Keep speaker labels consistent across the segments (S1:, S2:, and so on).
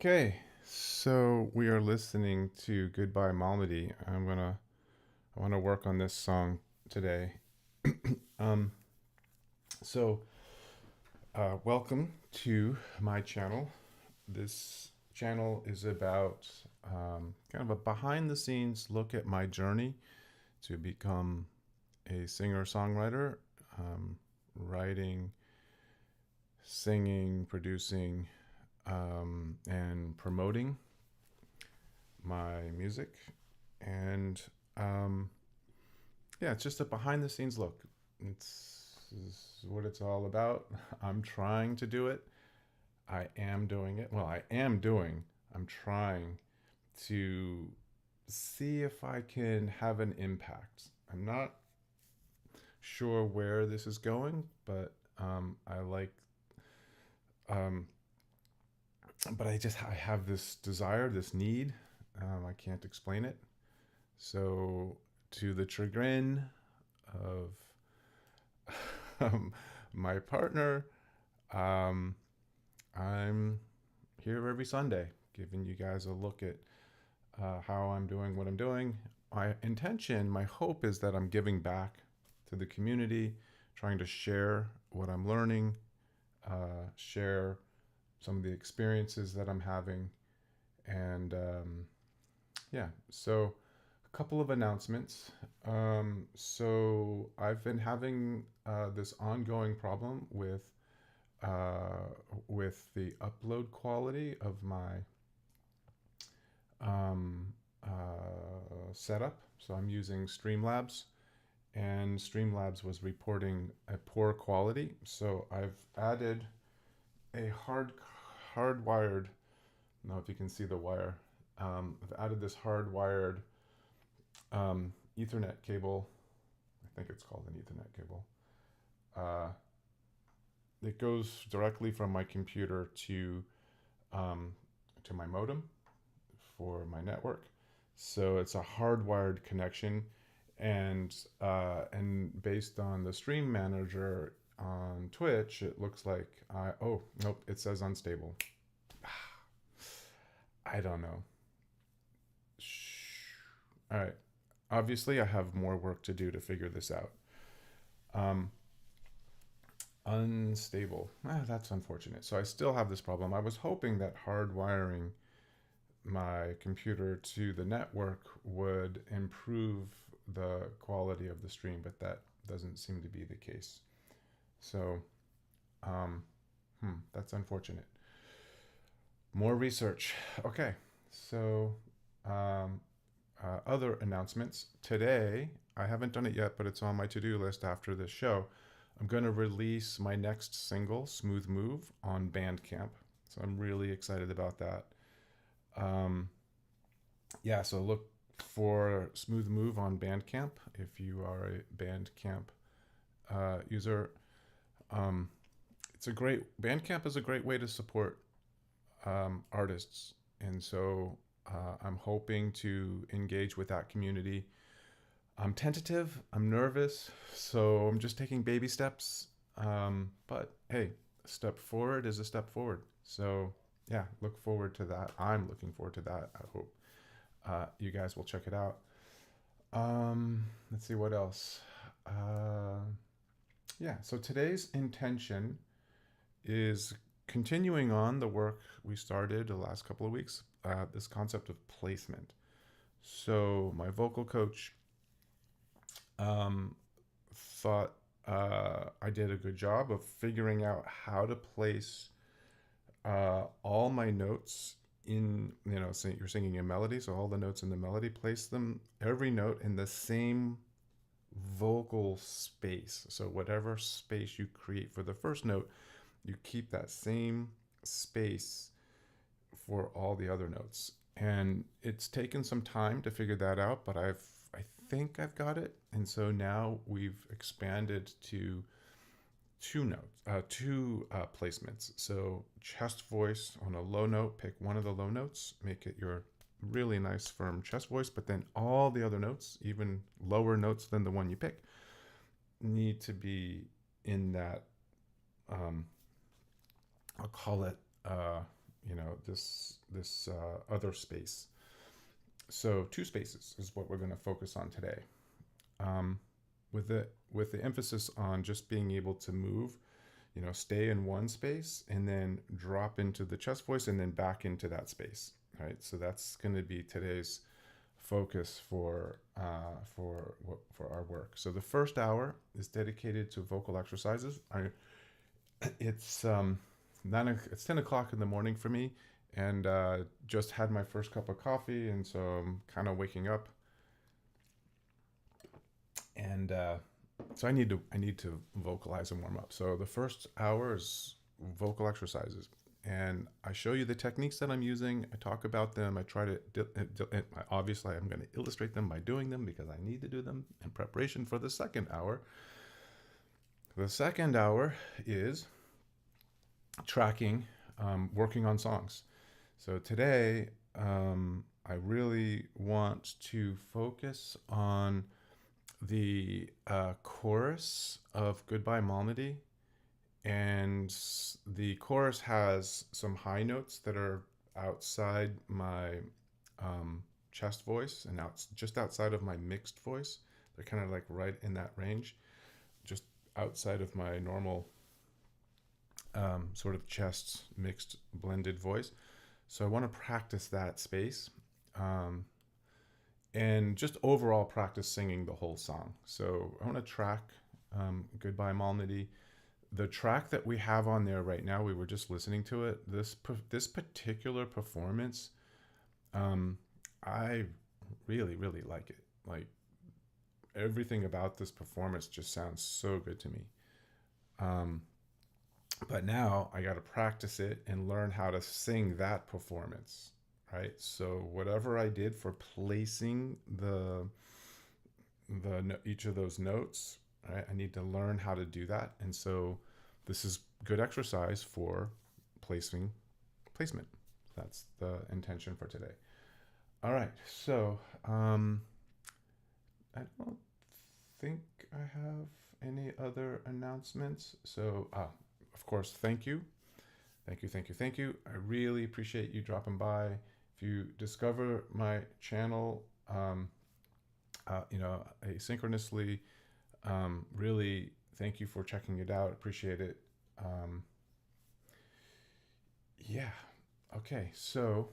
S1: Okay, so we are listening to Goodbye Malmedy. I wanna work on this song today. Um, so welcome to my channel. This channel is about kind of a behind the scenes look at my journey to become a singer-songwriter, writing, singing, producing, and promoting my music. And um, yeah, it's just a behind the scenes look. It's what it's all about. I'm trying to do it. I am doing it. Well, I am doing. I'm trying to see if I can have an impact. I'm not sure where this is going, but I like, um, but I have this desire, this need. I can't explain it. So, to the chagrin of my partner, um, I'm here every Sunday giving you guys a look at how I'm doing what I'm doing. My intention, my hope is that I'm giving back to the community, trying to share what I'm learning, share some of the experiences that I'm having. And yeah, so a couple of announcements. So I've been having this ongoing problem uh, with the upload quality of my um, setup. So I'm using Streamlabs, and Streamlabs was reporting a poor quality. So I've added a hardwired. I don't know if you can see the wire. I've added this hardwired Ethernet cable. I think it's called an Ethernet cable. Uh, it goes directly from my computer um, to my modem for my network. So it's a hardwired connection, and based on the stream manager on Twitch, it looks like oh nope, it says unstable. I don't know. Shh. All right. Obviously, I have more work to do to figure this out. Um, Unstable. That's unfortunate. So I still have this problem. I was hoping that hardwiring my computer to the network would improve the quality of the stream, but that doesn't seem to be the case. So, um, that's unfortunate. More research. Okay, so um, other announcements. Today, I haven't done it yet, but it's on my to do list after this show. I'm going to release my next single, Smooth Move, on Bandcamp. So I'm really excited about that. Um, yeah, so look for Smooth Move on Bandcamp if you are a Bandcamp user. Um, Bandcamp is a great way to support artists, and so I'm hoping to engage with that community. I'm tentative, I'm nervous, so I'm just taking baby steps. But hey, a step forward is a step forward. So yeah, look forward to that. I'm looking forward to that. I hope you guys will check it out. Let's see what else. Uh, yeah, so today's intention is continuing on the work we started the last couple of weeks, this concept of placement. So my vocal coach um, thought I did a good job of figuring out how to place all my notes in, you're singing a melody, so all the notes in the melody, place them, every note in the same vocal space. So whatever space you create for the first note, you keep that same space for all the other notes. And it's taken some time to figure that out, but I think I've got it. And so now we've expanded to two placements. So chest voice on a low note, pick one of the low notes, make it your really nice firm chest voice, but then all the other notes, even lower notes than the one you pick, need to be in that, um, I'll call it, this other space. So two spaces is what we're going to focus on today. Um, with the emphasis on just being able to move, stay in one space and then drop into the chest voice and then back into that space. Right. So that's going to be today's focus for our work. So the first hour is dedicated to vocal exercises. It's 10 o'clock in the morning for me, and just had my first cup of coffee, and so I'm kind of waking up, and so I need to vocalize and warm up. So the first hour is vocal exercises, and I show you the techniques that I'm using. I talk about them. I try to obviously I'm going to illustrate them by doing them because I need to do them in preparation for the second hour. The second hour is tracking, working on songs. So today, I really want to focus on the chorus of Goodbye Malmedy. And the chorus has some high notes that are outside my chest voice and just outside of my mixed voice. They're kind of like right in that range, just outside of my normal sort of chest mixed blended voice. So I want to practice that space, and just overall practice singing the whole song. So I want to track Goodbye Malmedy. The track that we have on there right now, we were just listening to it. This particular performance, I really really like it. Like everything about this performance just sounds so good to me. Um, but now I got to practice it and learn how to sing that performance, right? So whatever I did for placing each of those notes, right, I need to learn how to do that. And so this is good exercise for placement. That's the intention for today. All right, so I don't think I have any other announcements. So of course, thank you. Thank you, thank you, thank you. I really appreciate you dropping by. If you discover my channel, asynchronously, really thank you for checking it out. Appreciate it. Yeah. Okay. So,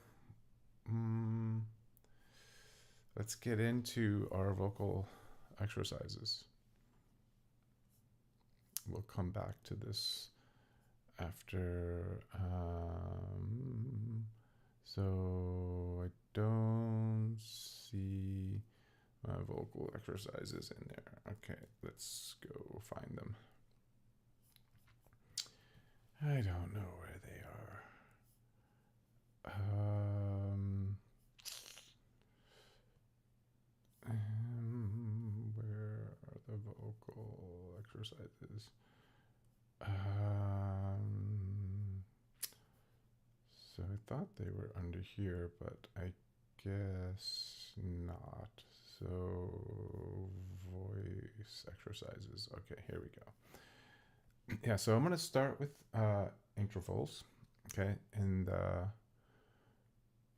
S1: let's get into our vocal exercises. We'll come back to this after. So I don't see my vocal exercises in there. Okay, let's go find them. I don't know where they are. Where are the vocal exercises? So I thought they were under here, but I guess not. So voice exercises. Okay, here we go. Yeah, so I'm going to start with intervals, okay, and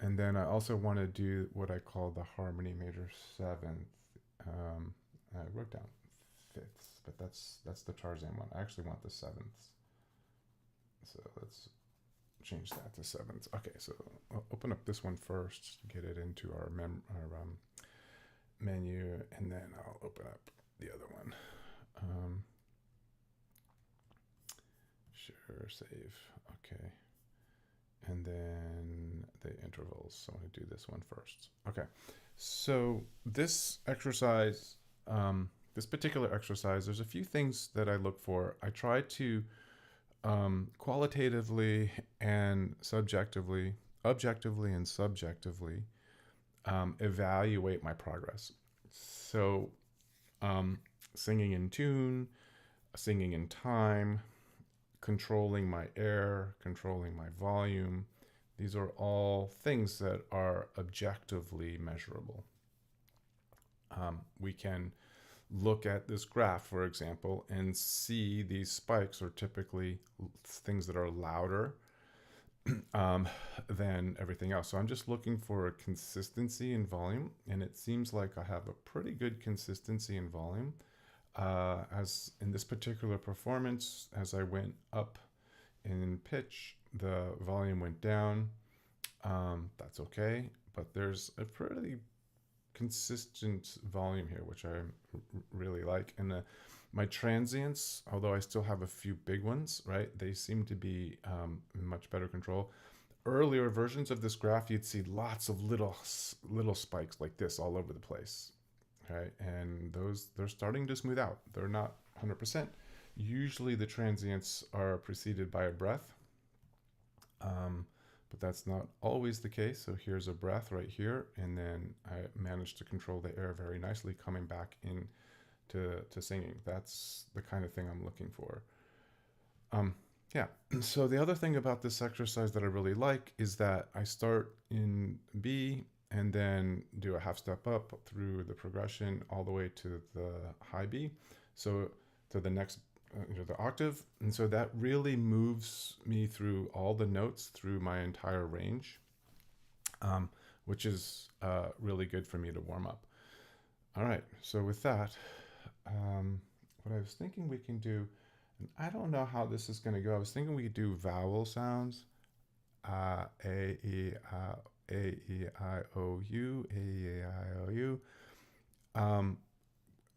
S1: then I also want to do what I call the harmony major seventh. I wrote down fifths, but that's the Tarzan one. I actually want the sevenths, so let's change that to sevenths. Okay, so I'll open up this one first to get it into our menu, and then I'll open up the other one. Sure, save. Okay. And then the intervals. So I'm going to do this one first. Okay. So this exercise, this particular exercise, there's a few things that I look for. I try to qualitatively and subjectively, objectively and subjectively, evaluate my progress. So singing in tune, singing in time, controlling my air, controlling my volume. These are all things that are objectively measurable. We can look at this graph, for example, and see these spikes are typically things that are louder than everything else. So I'm just looking for a consistency in volume, and it seems like I have a pretty good consistency in volume. As in this particular performance, as I went up in pitch, the volume went down. That's okay, but there's a pretty consistent volume here, which I really like. And my transients, although I still have a few big ones, right, they seem to be in much better control. Earlier versions of this graph, you'd see lots of little spikes like this all over the place, right? And those, they're starting to smooth out. They're not 100%. Usually the transients are preceded by a breath, but that's not always the case. So here's a breath right here, and then I managed to control the air very nicely coming back in to singing. That's the kind of thing I'm looking for. Yeah. So the other thing about this exercise that I really like is that I start in B and then do a half step up through the progression all the way to the high B. So to the next, the octave. And so that really moves me through all the notes through my entire range, which is really good for me to warm up. All right. So with that, what I was thinking we can do, and I don't know how this is going to go. I was thinking we could do vowel sounds. A, E, I, O, U, A, E, I, O, U.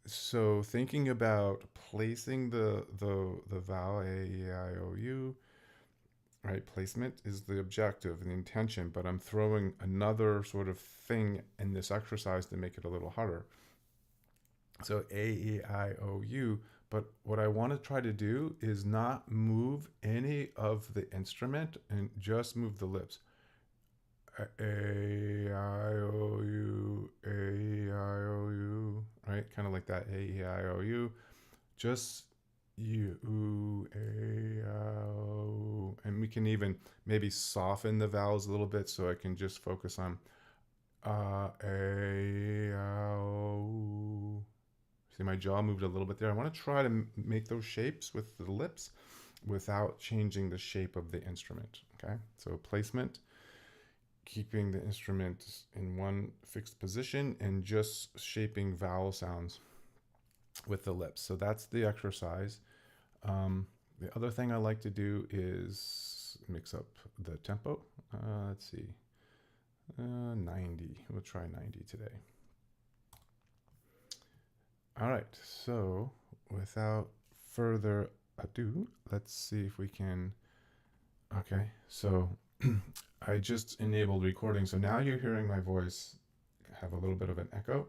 S1: So thinking about placing the vowel A, E, I, O, U, right? Placement is the objective and the intention, but I'm throwing another sort of thing in this exercise to make it a little harder. So A, E, I, O, U. But what I want to try to do is not move any of the instrument and just move the lips. A, I, O, U, A, I, O, U, right? Kind of like that. A, E, I, O, U. Just U, A, O. And we can even maybe soften the vowels a little bit so I can just focus on A, O. See, my jaw moved a little bit there. I want to try to make those shapes with the lips without changing the shape of the instrument, okay? So placement, keeping the instrument in one fixed position and just shaping vowel sounds with the lips. So that's the exercise. The other thing I like to do is mix up the tempo. Let's see, 90. We'll try 90 today. All right, so without further ado, let's see if we can. Okay, so I just enabled recording, so now you're hearing my voice have a little bit of an echo,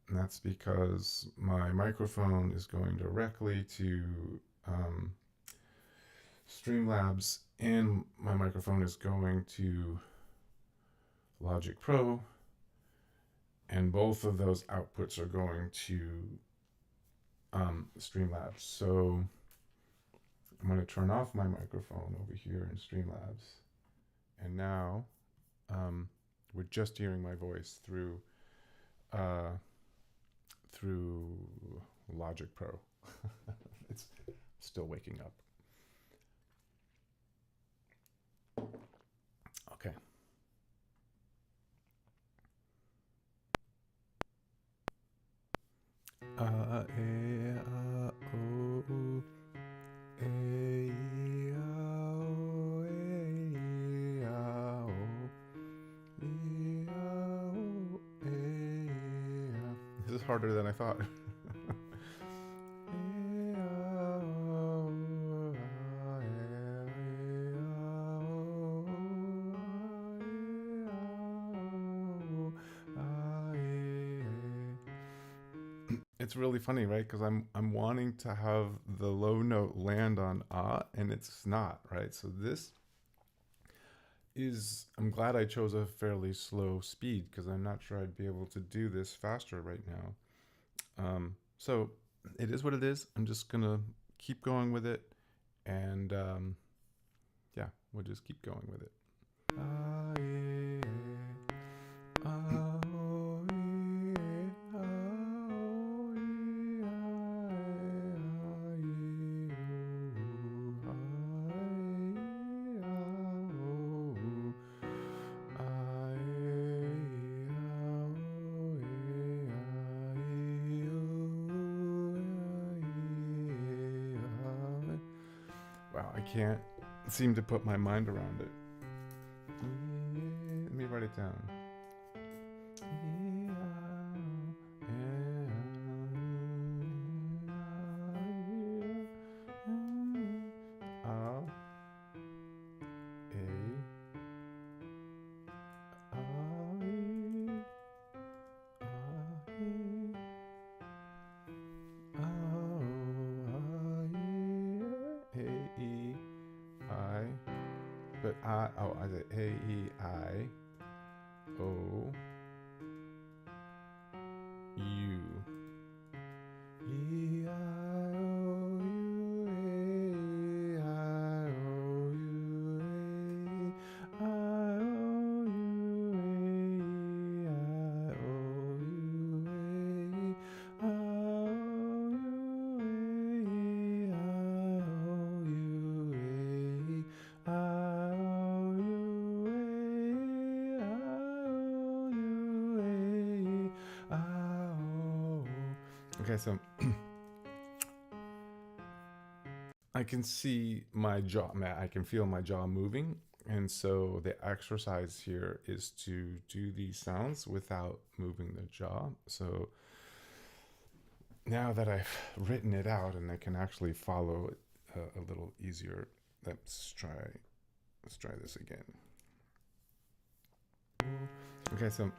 S1: and that's because my microphone is going directly to Streamlabs, and my microphone is going to Logic Pro, and both of those outputs are going to Streamlabs. So I'm going to turn off my microphone over here in Streamlabs, and now we're just hearing my voice through Logic Pro. It's still waking up. Okay. A, O, A, E, O, A, E, O, E, O, A. This is harder than I thought. It's really funny, right? Because I'm wanting to have the low note land on ah, and it's not, right? So this is, I'm glad I chose a fairly slow speed because I'm not sure I'd be able to do this faster right now. So it is what it is. I'm just gonna keep going with it, and yeah, we'll just keep going with it. Wow, I can't seem to put my mind around it. Let me write it down. But I said A, E, I, O, U. E, I, O, U, A, I, O, U, A, I, O, U, A, I, O, U, A, I, O, U, A, I, O, U, A. Okay, so I can see my jaw, I can feel my jaw moving. And so the exercise here is to do these sounds without moving the jaw. So now that I've written it out and I can actually follow it a little easier, let's try this again. Okay, so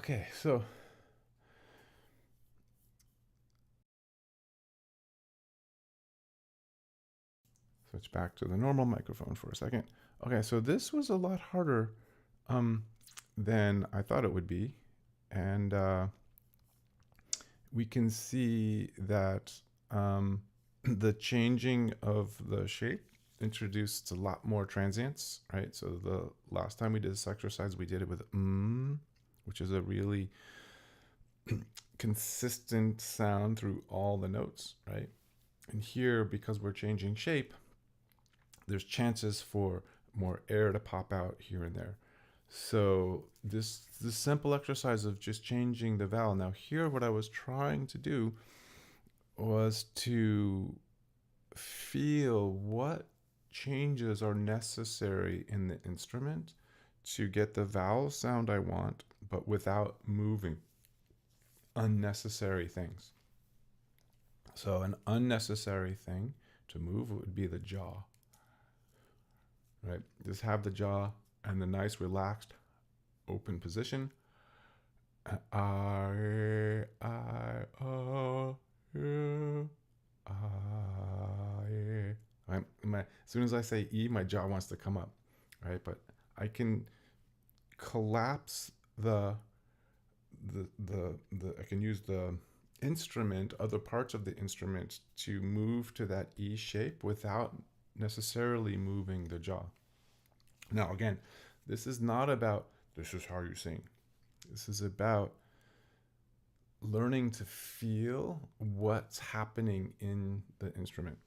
S1: Okay, so switch back to the normal microphone for a second. Okay, so this was a lot harder um, than I thought it would be. And we can see that the changing of the shape introduced a lot more transients, right? So the last time we did this exercise, we did it with which is a really consistent sound through all the notes, right? And here, because we're changing shape, there's chances for more air to pop out here and there. So this simple exercise of just changing the vowel. Now here, what I was trying to do was to feel what changes are necessary in the instrument to get the vowel sound I want, but without moving unnecessary things. So an unnecessary thing to move would be the jaw, right? Just have the jaw and the nice relaxed open position. I, oh, you, right? As soon as I say E, my jaw wants to come up, right? But I can collapse the I can use the instrument, other parts of the instrument to move to that E shape without necessarily moving the jaw. Now, again, this is not about this is how you sing. This is about learning to feel what's happening in the instrument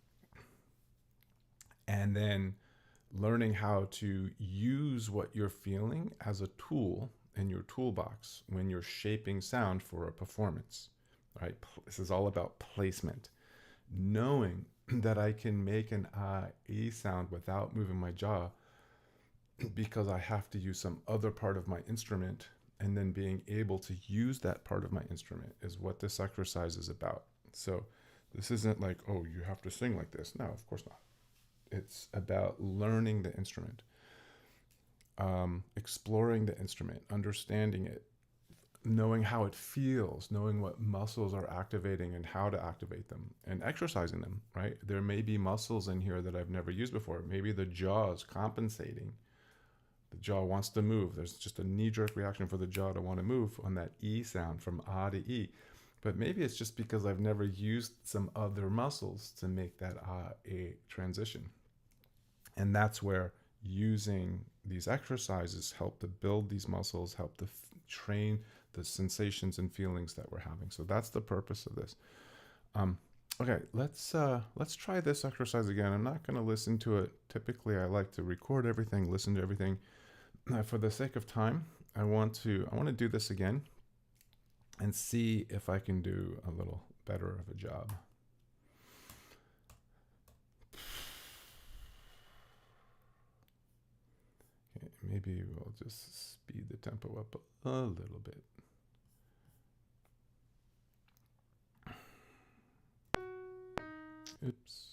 S1: and then learning how to use what you're feeling as a tool in your toolbox when you're shaping sound for a performance, right? This is all about placement. Knowing that I can make an E sound without moving my jaw because I have to use some other part of my instrument, and then being able to use that part of my instrument is what this exercise is about. So this isn't like, oh, you have to sing like this. No, of course not. It's about learning the instrument, exploring the instrument, understanding it, knowing how it feels, knowing what muscles are activating and how to activate them, and exercising them, right? There may be muscles in here that I've never used before. Maybe the jaw is compensating. The jaw wants to move. There's just a knee-jerk reaction for the jaw to want to move on that E sound from A to E. But maybe it's just because I've never used some other muscles to make that A transition. And that's where using these exercises help to build these muscles, help to train the sensations and feelings that we're having. So that's the purpose of this. Okay, let's try this exercise again. I'm not going to listen to it. Typically, I like to record everything, listen to everything. For the sake of time, I want to do this again and see if I can do a little better of a job. Okay, maybe we'll just speed the tempo up a little bit. Oops.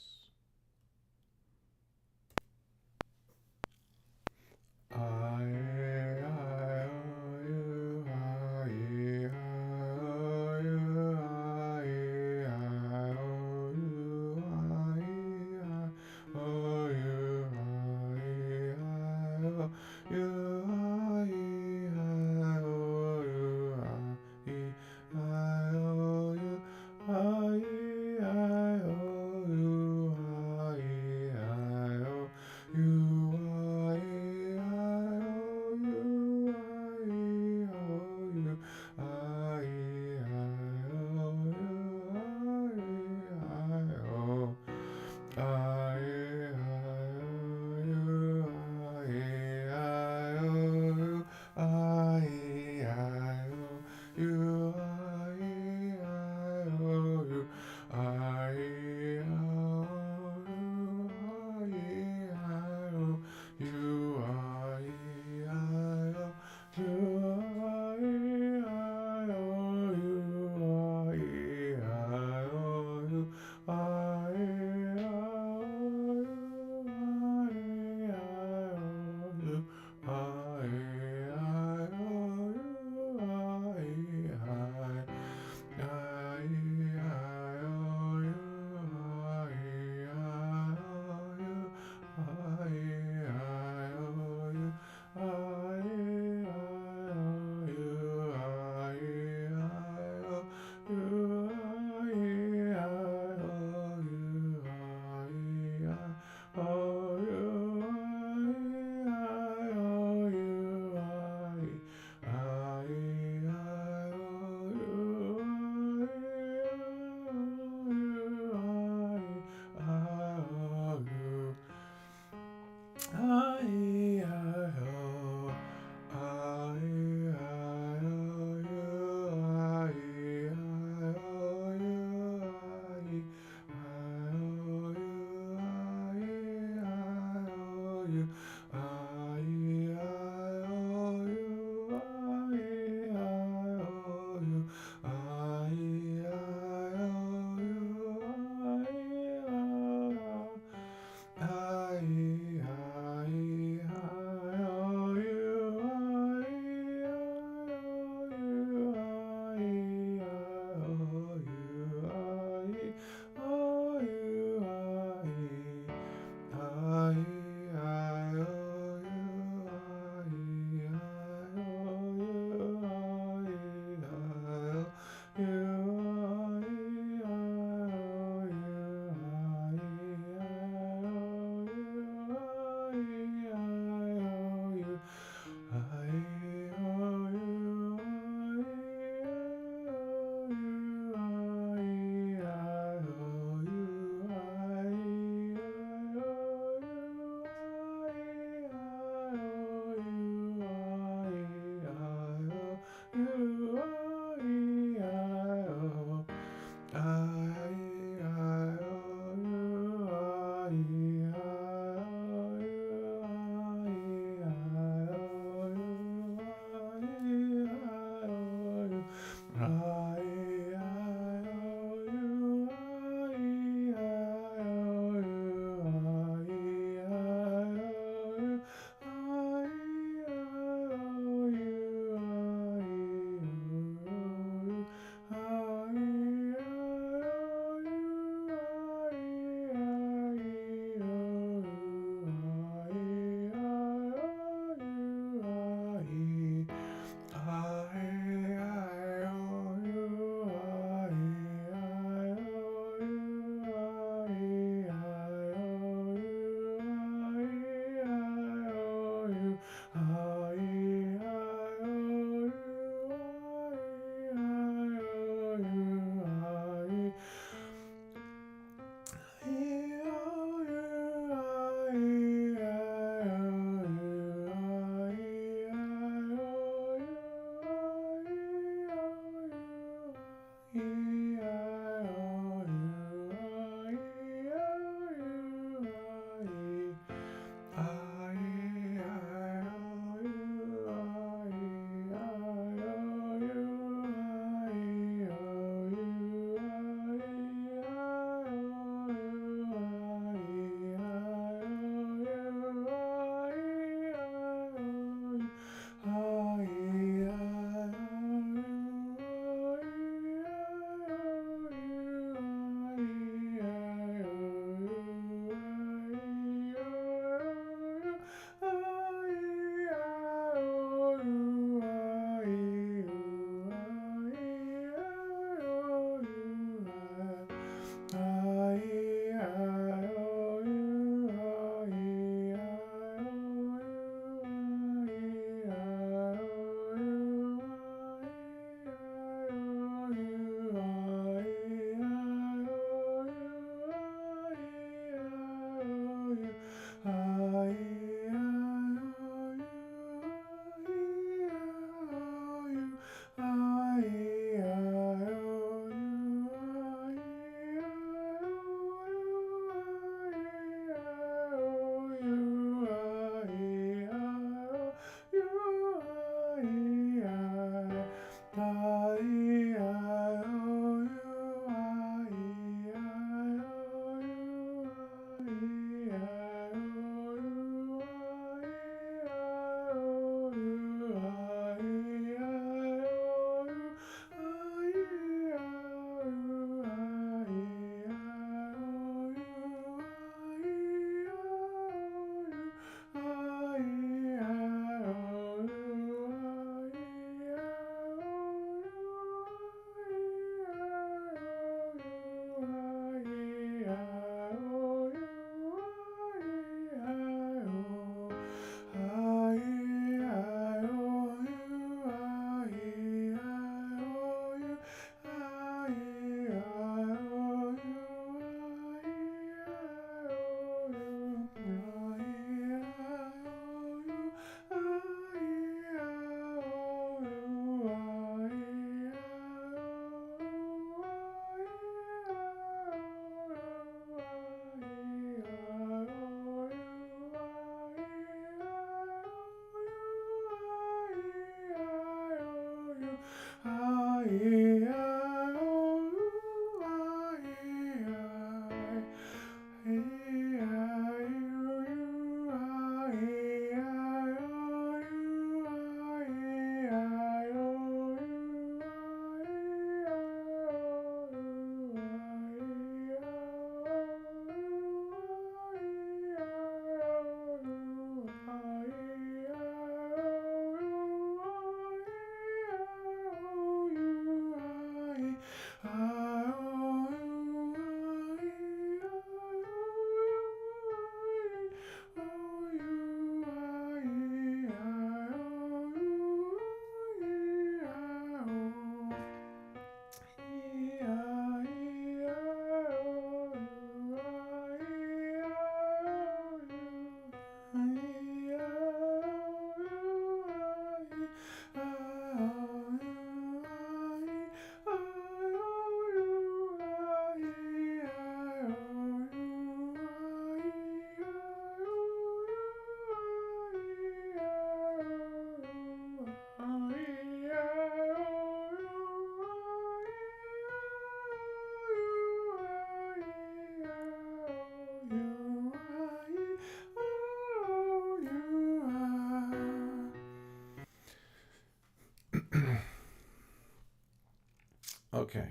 S1: Okay.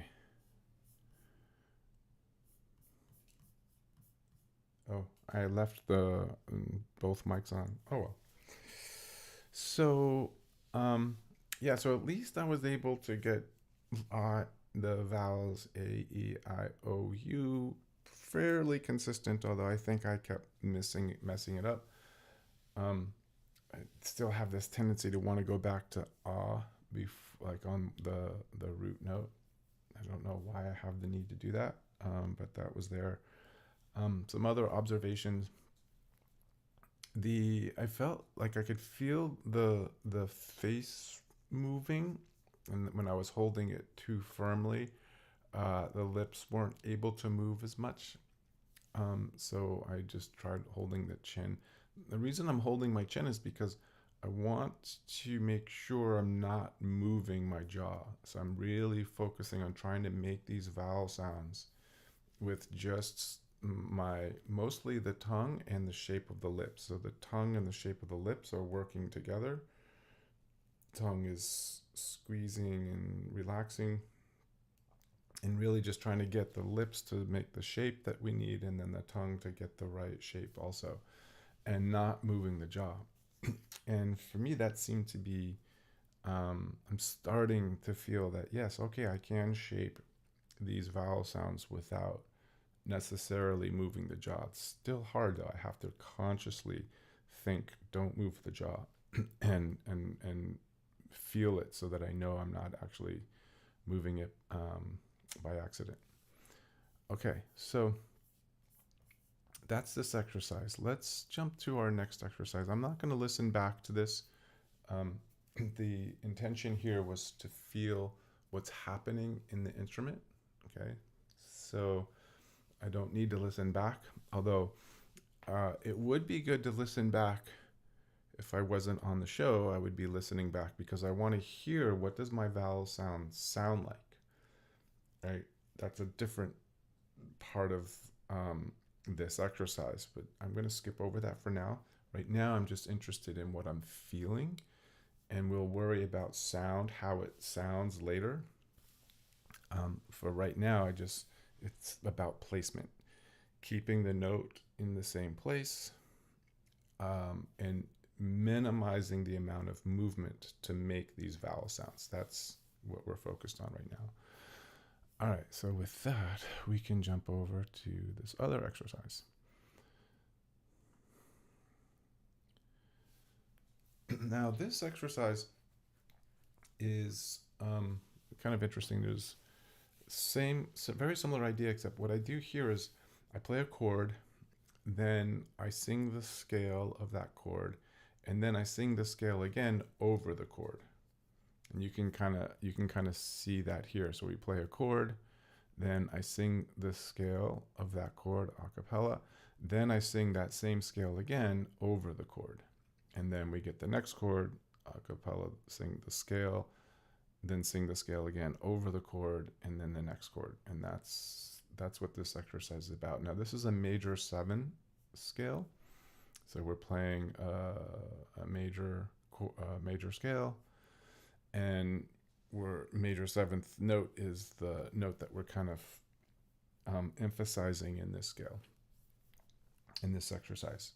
S1: Oh, I left the both mics on. Oh well. So, um, yeah. So at least I was able to get uh, the vowels A, E, I, O, U fairly consistent. Although I think I kept messing it up. Um, I still have this tendency to want to go back to ah, like on the root note. I don't know why I have the need to do that, but that was there. Some other observations. I felt like I could feel the face moving, and when I was holding it too firmly, the lips weren't able to move as much. So I just tried holding the chin. The reason I'm holding my chin is because I want to make sure I'm not moving my jaw. So I'm really focusing on trying to make these vowel sounds with just my mostly the tongue and the shape of the lips. So the tongue and the shape of the lips are working together. Tongue is squeezing and relaxing, and really just trying to get the lips to make the shape that we need, and then the tongue to get the right shape also, and not moving the jaw. And for me, that seemed to be, I'm starting to feel that, yes, okay, I can shape these vowel sounds without necessarily moving the jaw. It's still hard though. I have to consciously think, don't move the jaw, and feel it so that I know I'm not actually moving it by accident. Okay, so that's this exercise. Let's jump to our next exercise. I'm not going to listen back to this. Um, the intention here was to feel what's happening in the instrument. Okay, so I don't need to listen back, although it would be good to listen back. If I wasn't on the show, I would be listening back because I want to hear what does my vowel sound like, right? That's a different part of this exercise, but I'm going to skip over that for now. Right now, I'm just interested in what I'm feeling, and we'll worry about sound, how it sounds later. For right now, it's about placement, keeping the note in the same place, and minimizing the amount of movement to make these vowel sounds. That's what we're focused on right now. All right, so with that, we can jump over to this other exercise. Now, this exercise is kind of interesting. There's very similar idea, except what I do here is I play a chord, then I sing the scale of that chord, and then I sing the scale again over the chord. And you can kind of see that here. So we play a chord, then I sing the scale of that chord a cappella, then I sing that same scale again over the chord. And then we get the next chord a cappella, sing the scale, then sing the scale again over the chord, and then the next chord. And that's what this exercise is about. Now this is a major 7 scale, so we're playing a major scale, and major 7th note is the note that we're kind of emphasizing in this scale, in this exercise.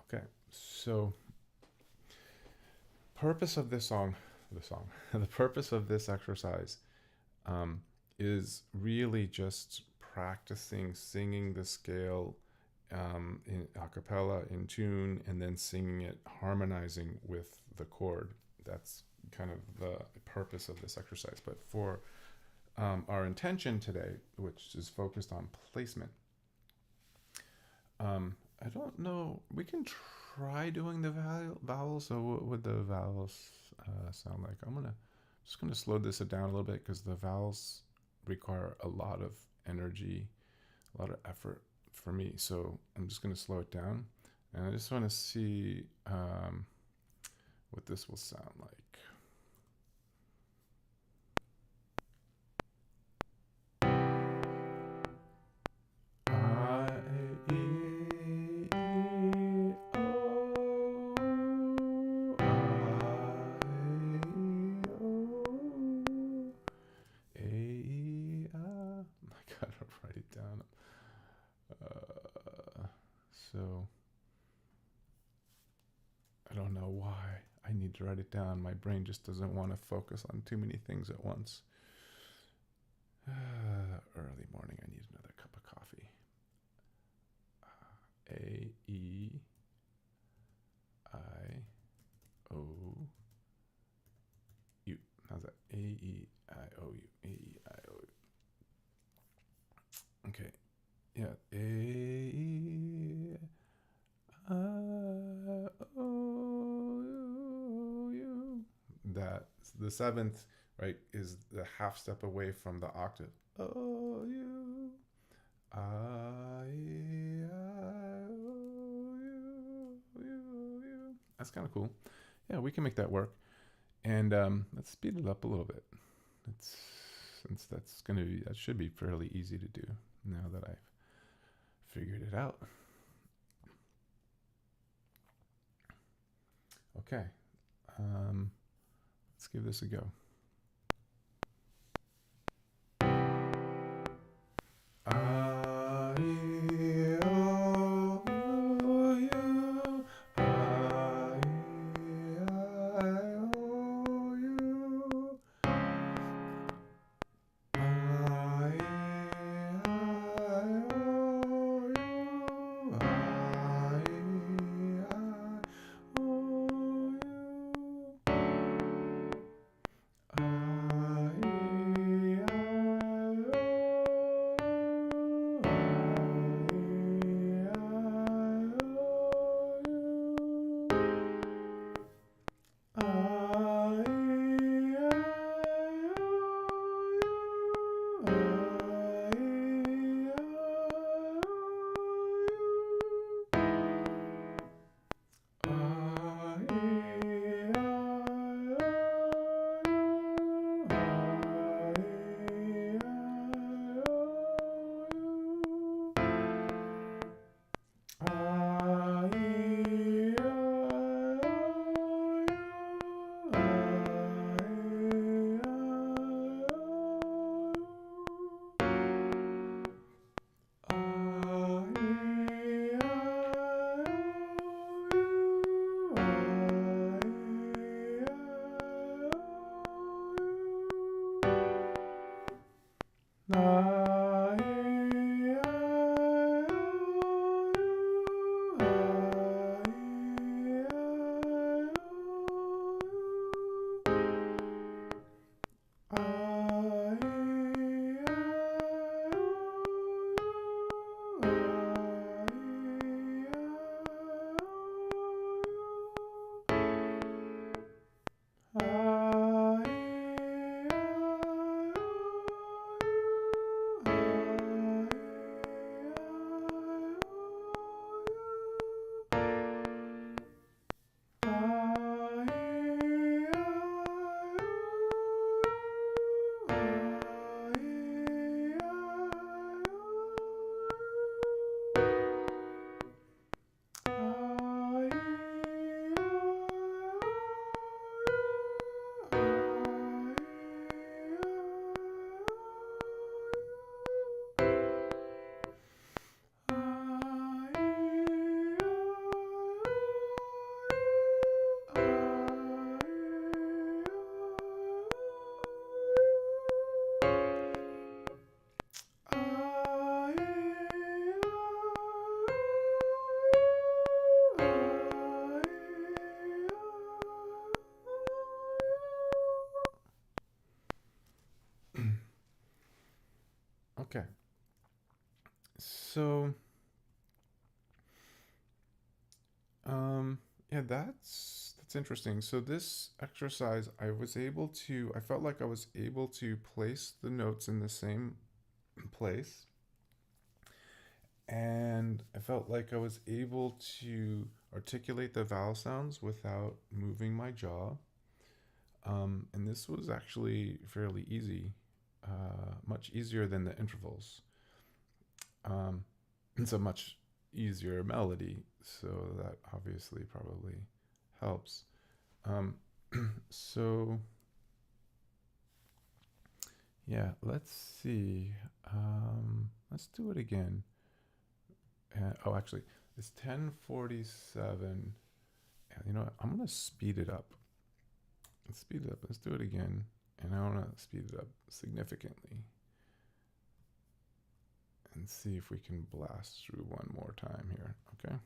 S1: Okay, so purpose of this the purpose of this exercise is really just practicing singing the scale in a cappella, in tune, and then singing it, harmonizing with the chord. That's kind of the purpose of this exercise. But for our intention today, which is focused on placement, I don't know, we can try doing the vowels. So what would the vowels sound like? Just gonna slow this down a little bit because the vowels require a lot of energy, a lot of effort for me. So I'm just gonna slow it down, and I just want to see what this will sound like. So I don't know why I need to write it down. My brain just doesn't want to focus on too many things at once. Early morning, I need another cup of coffee. A E I O U. How's that? A E I O U. A E I O U. Okay. Yeah. A E I O U. That the seventh, right, is the half step away from the octave. O U. I That's kind of cool. Yeah, we can make that work. And let's speed it up a little bit. Since that should be fairly easy to do now that I've figured it out. Okay, let's give this a go. Okay. So, yeah, that's interesting. So this exercise, I felt like I was able to place the notes in the same place, and I felt like I was able to articulate the vowel sounds without moving my jaw. And this was actually fairly easy, much easier than the intervals. It's a much easier melody, so that obviously probably helps. So yeah, let's see. Let's do it again. Actually, It's 10:47. You know what? I'm gonna speed it up. Let's speed it up. Let's do it again. And I want to speed it up significantly and see if we can blast through one more time here. Okay.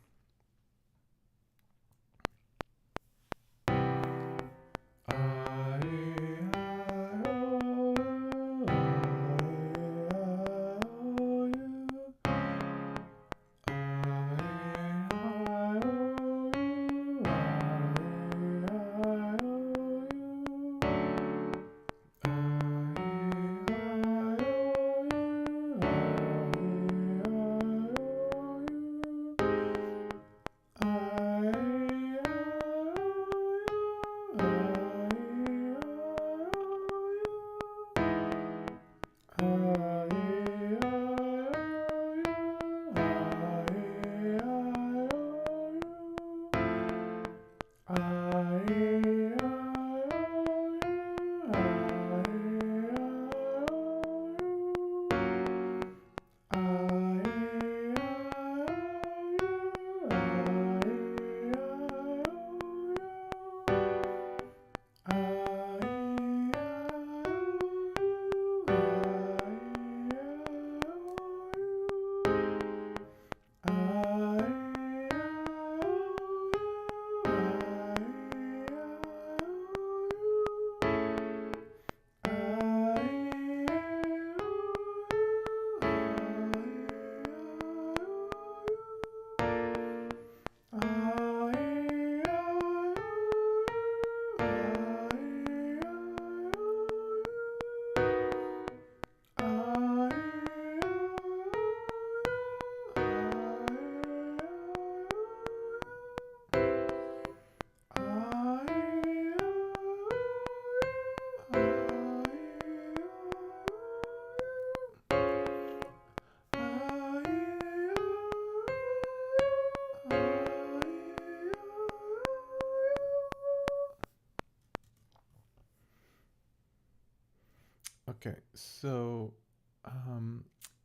S1: Okay, so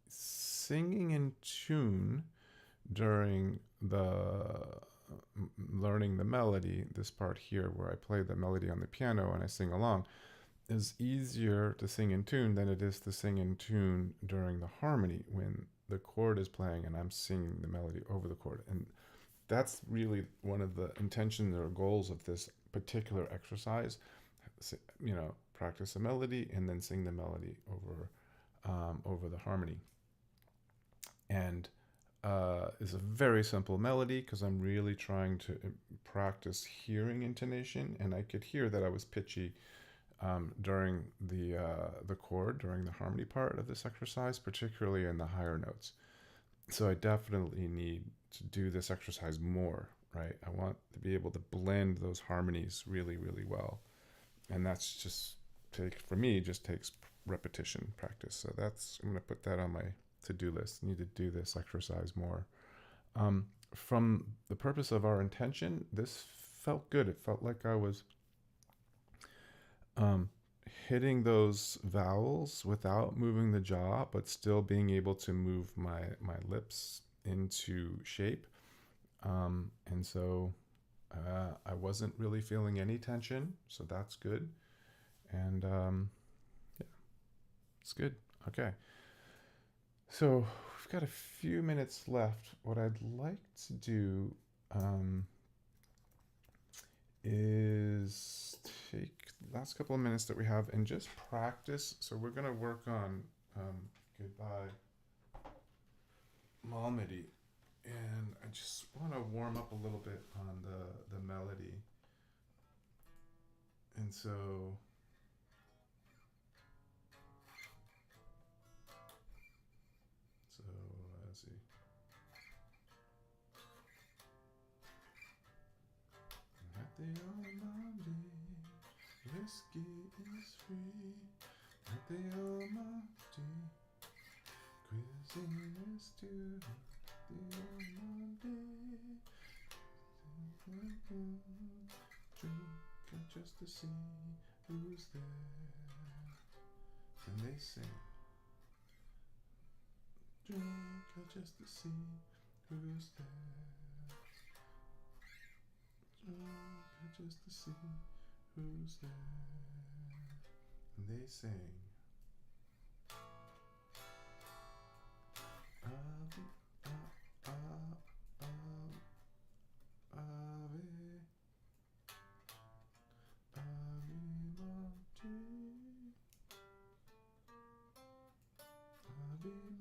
S1: singing in tune during learning the melody, this part here where I play the melody on the piano and I sing along, is easier to sing in tune than it is to sing in tune during the harmony when the chord is playing and I'm singing the melody over the chord. And that's really one of the intentions or goals of this particular exercise. Practice a melody and then sing the melody over the harmony. And is a very simple melody because I'm really trying to practice hearing intonation, and I could hear that I was pitchy during the chord, during the harmony part of this exercise, particularly in the higher notes. So I definitely need to do this exercise more, right? I want to be able to blend those harmonies really, really well. And that's just takes repetition, practice. So I'm going to put that on my to-do list. I need to do this exercise more. From the purpose of our intention, this felt good. It felt like I was hitting those vowels without moving the jaw, but still being able to move my lips into shape. And so I wasn't really feeling any tension, so that's good. And yeah, it's good. Okay. So we've got a few minutes left. What I'd like to do is take the last couple of minutes that we have and just practice. So we're going to work on Goodbye Malmedy. And I just want to warm up a little bit on the melody. And so let's see. At the old Malmedy, whiskey is free. At the old Malmedy, cuisine is too. The old Malmedy, drink just to see who's there. And they sing, drink just to see Who's there? Just to see who's there. And they sing. Ave,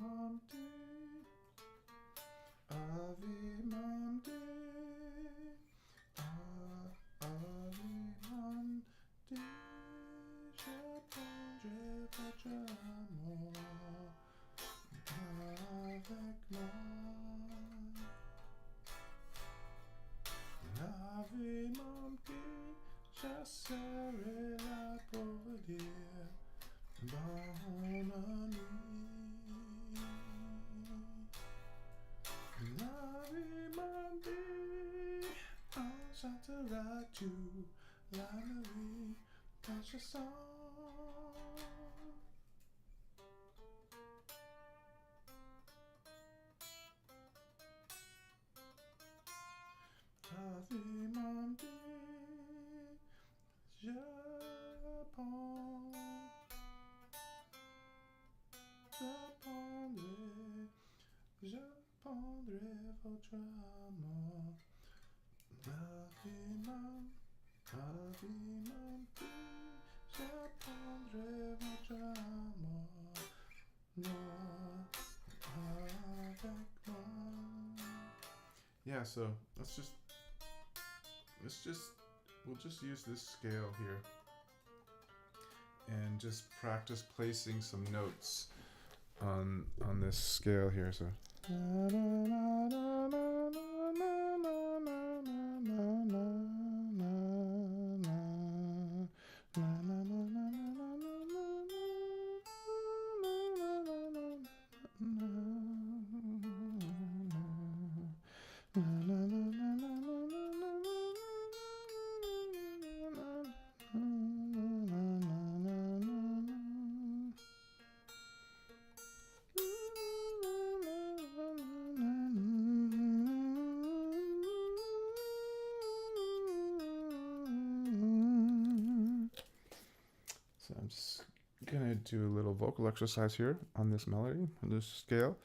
S1: Malmedy, Ave Malmedy, Ave Malmedy, je prendrai votre amour avec moi. Ave Malmedy, je serai là pour vous dire bonne nuit. Ave Malmedy, on chantera toute la nuit ta chanson. Ave Malmedy, je prendrai votre amour. Ave Malmedy, je prendrai votre amour. Avec moi. Yeah, so we'll just use this scale here and just practice placing some notes on this scale here. So I'm just gonna do a little vocal exercise here on this melody, on this scale.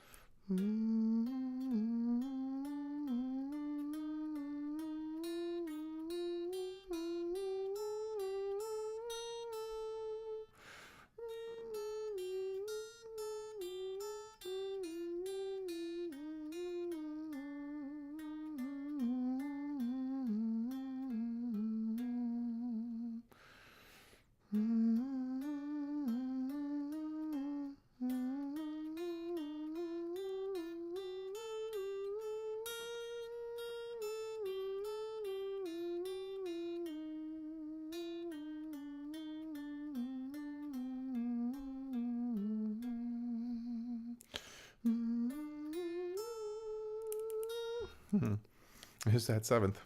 S1: Here's that seventh.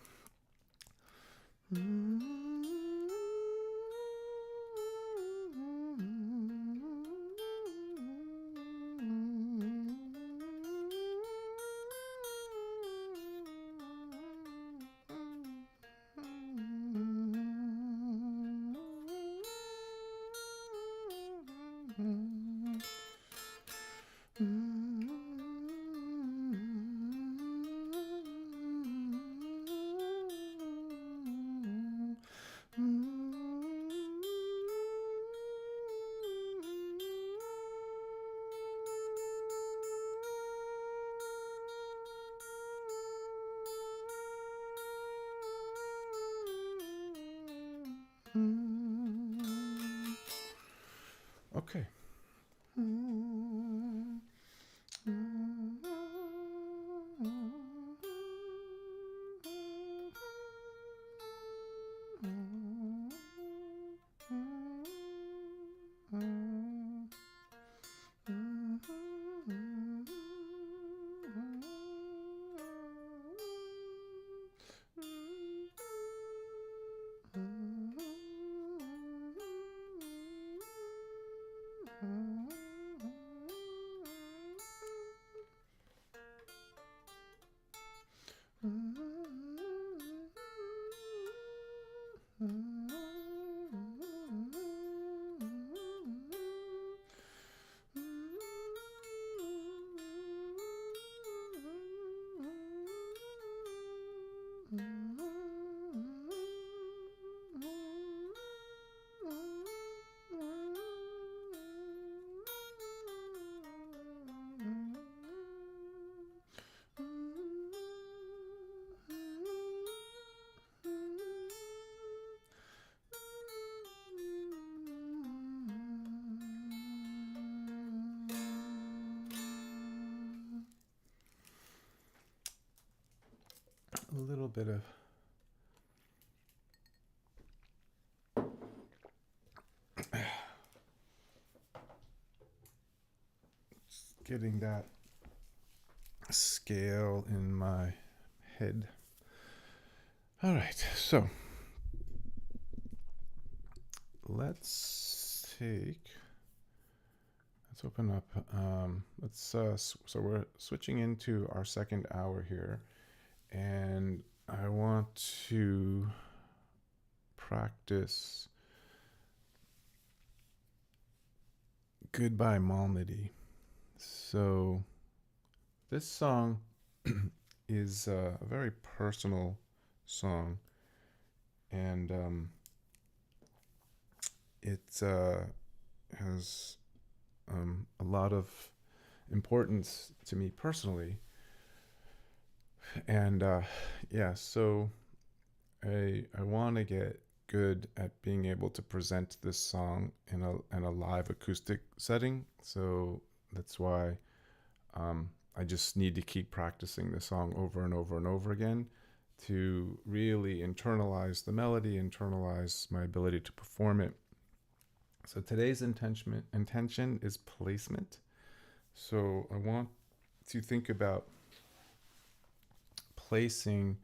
S1: Okay. A little bit of getting that scale in my head. All right, so let's open up. So we're switching into our second hour here, and I want to practice Goodbye Malmedy. So this song is a very personal song, and it has a lot of importance to me personally. And yeah, so I want to get good at being able to present this song in a live acoustic setting. So that's why I just need to keep practicing the song over and over and over again to really internalize the melody, internalize my ability to perform it. So today's intention is placement. So I want to think about placing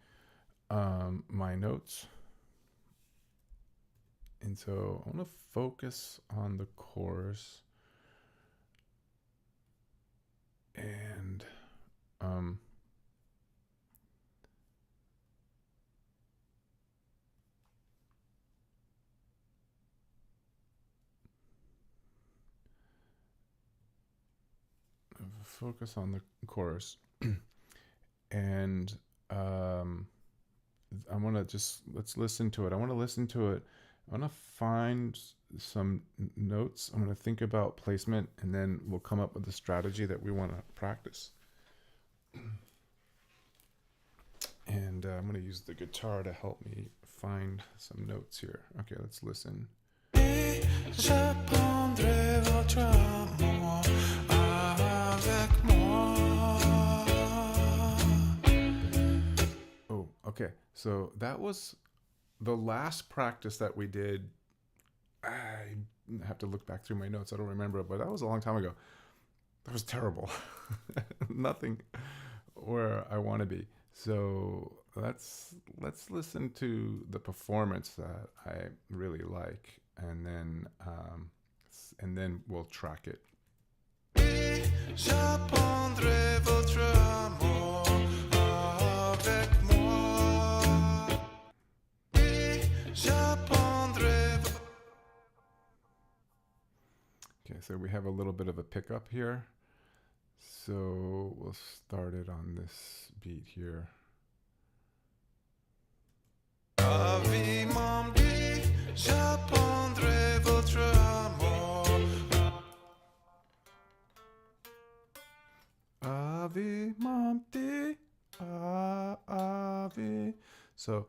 S1: my notes. And so I want to focus on the chorus and focus on the chorus. And I want to let's listen to it. I want to listen to it. I want to find some notes. I'm going to think about placement, and then we'll come up with a strategy that we want to practice. And I'm going to use the guitar to help me find some notes here. Okay, let's listen. Oh, okay. So that was the last practice that we did. I have to look back through my notes. I don't remember, but that was a long time ago. That was terrible. Nothing where I want to be. So let's listen to the performance that I really like, and then we'll track it. Okay, so we have a little bit of a pickup here. So we'll start it on this beat here. Ave Malmedy, Ave Malmedy, Ave. So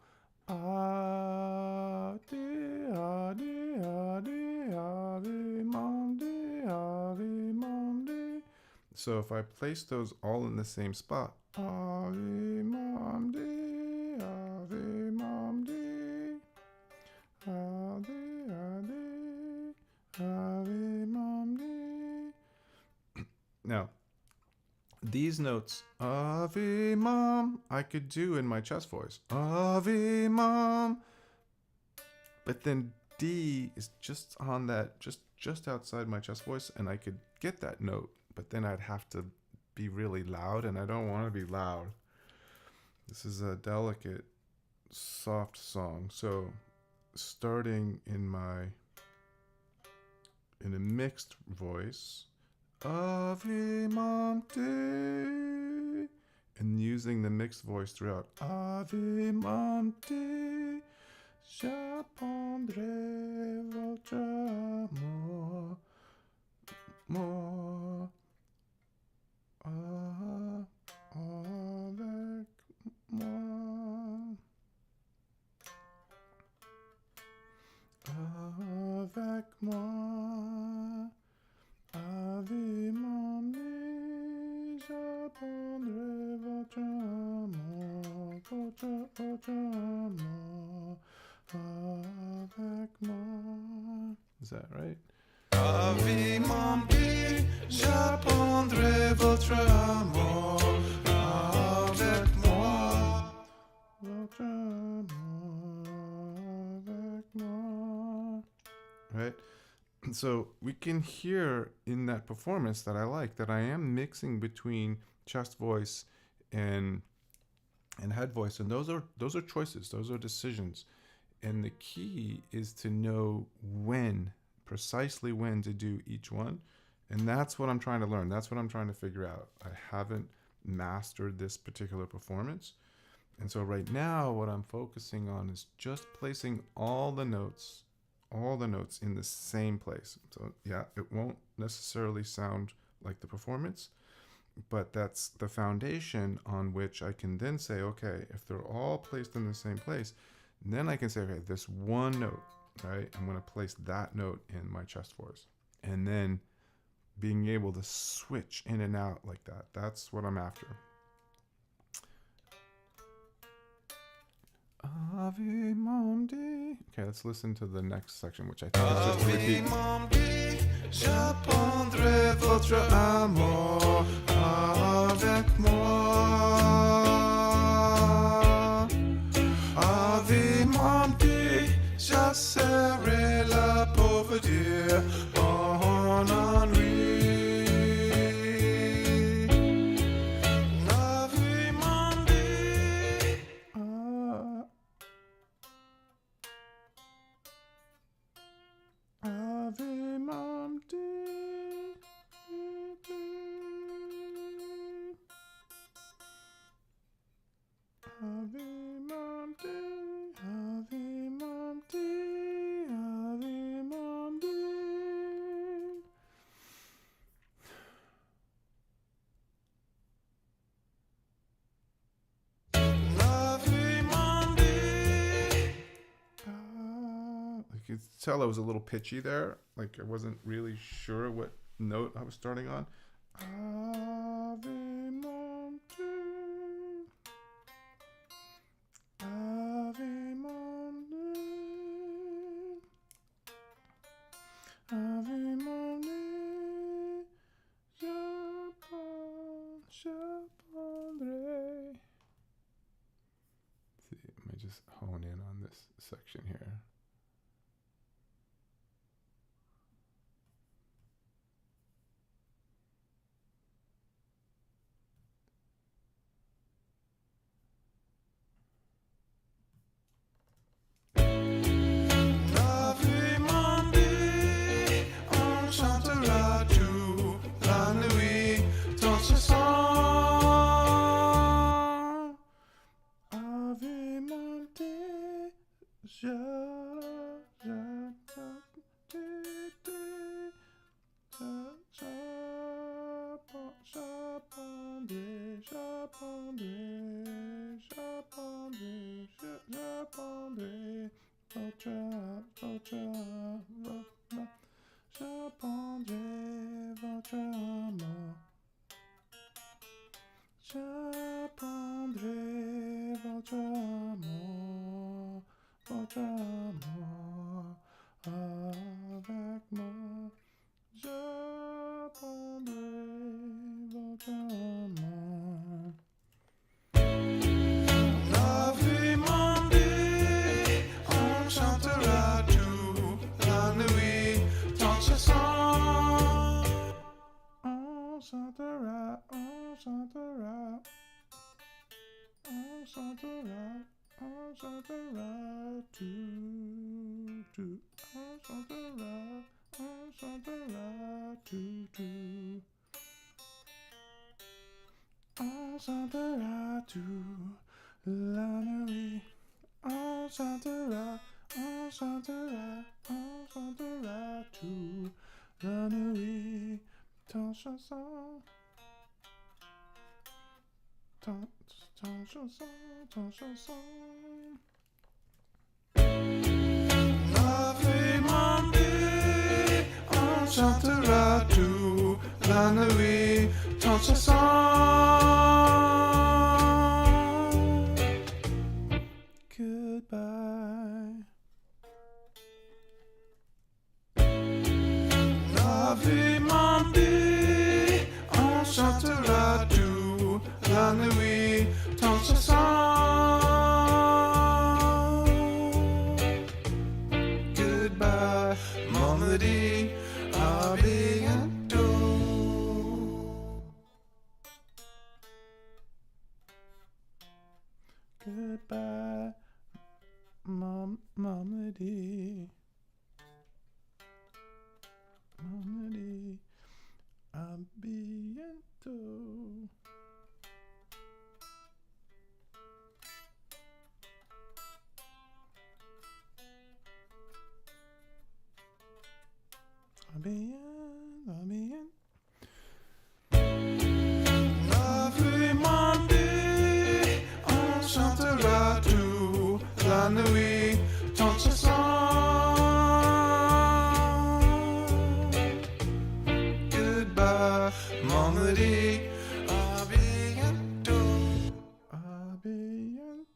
S1: Ade, Ade, Ade, Ave Malmedy, Ave Malmedy. So if I place those all in the same spot, Ave Malmedy, Ave Malmedy, Ade, Ade, Ave Malmedy. Now, these notes, Ave Mom, I could do in my chest voice, Ave Mom, but then D is just on that, just outside my chest voice, and I could get that note, but then I'd have to be really loud, and I don't want to be loud. This is a delicate, soft song. So starting in a mixed voice, Ave Malmedy, and using the mixed voice throughout. Ave Malmedy, j'apprendrai votre amour, moi, avec moi, avec moi, Ave Malmedy, j'apprendrai votre amour, votre amour, avec moi. Is that right? Ave Malmedy, j'apprendrai votre amour avec moi. Votre amour avec moi. Right? So we can hear in that performance that I like that I am mixing between chest voice and head voice, and those are choices, those are decisions. And the key is to know precisely when to do each one. And that's what I'm trying to learn. That's what I'm trying to figure out. I haven't mastered this particular performance. And so right now, what I'm focusing on is just placing all the notes in the same place. So yeah, it won't necessarily sound like the performance, but that's the foundation on which I can then say, okay, if they're all placed in the same place, then I can say, okay, this one note, right? I'm going to place that note in my chest voice. And then being able to switch in and out like that. That's what I'm after. Ave Malmedy. Okay, let's listen to the next section, which I think is just a repeat. Ave Malmedy, j'apprendrai votre amour avec moi. Ave Malmedy, j'essaierai là pour vous dire mon ennui. Ave Malmedy. Ave Malmedy. Ave Malmedy. Ave Malmedy. Ave Malmedy. Ave Malmedy. You could tell I was a little pitchy there. Like I wasn't really sure what note I was starting on. Ave Malmedy. Ave Malmedy. Ave Malmedy. J'apprendrai. See, let me just hone in on this section here. J'apprendrai votre amour. J'apprendrai votre amour. Votre amour avec moi. J'apprendrai votre amour. Ave Malmedy, on chantera toute la nuit ton chanson. On chantera, on chantera. On chantera, on chantera tout, tout. On chantera tout, tout. On chantera tout la nuit. On chantera, on chantera, on chantera tout la nuit. Ton chanson, ton chanson, ton chanson. Ave Malmedy, on chantera tout la nuit. Ton chanson. Goodbye. Ave Malmedy, on chantera tout la nuit. Ton chanson. Goodbye, Malmedy, à bientôt. Goodbye, Malmedy. Malmedy, à bientôt. À bientôt. Ave Malmedy, on chantera tout la nuit. Ton chanson. Goodbye, Malmedy, à bientôt. À bientôt.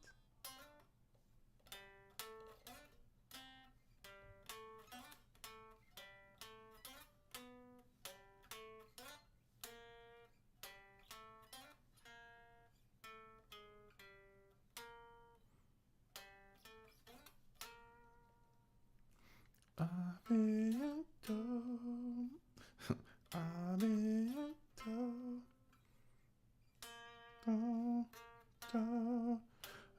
S1: À bientôt. À bientôt.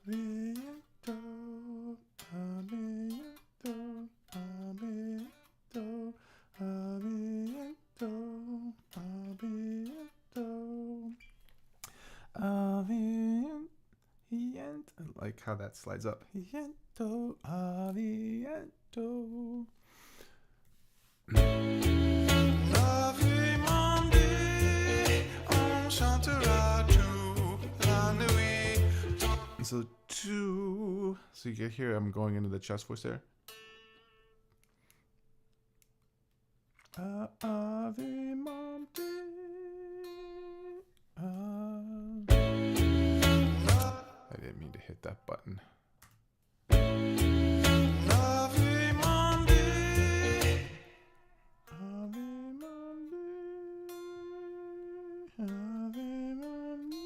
S1: Bientôt. À bientôt. À bientôt. À bientôt. À bientôt. À bientôt. I like how that slides up. Bientôt. À bientôt. Ave Malmedy, on chantera tout la nuit. So two. So you can hear I'm going into the chest voice there. Ave Malmedy. I didn't mean to hit that button. Ave Malmedy. Ave Malmedy. Ave Malmedy.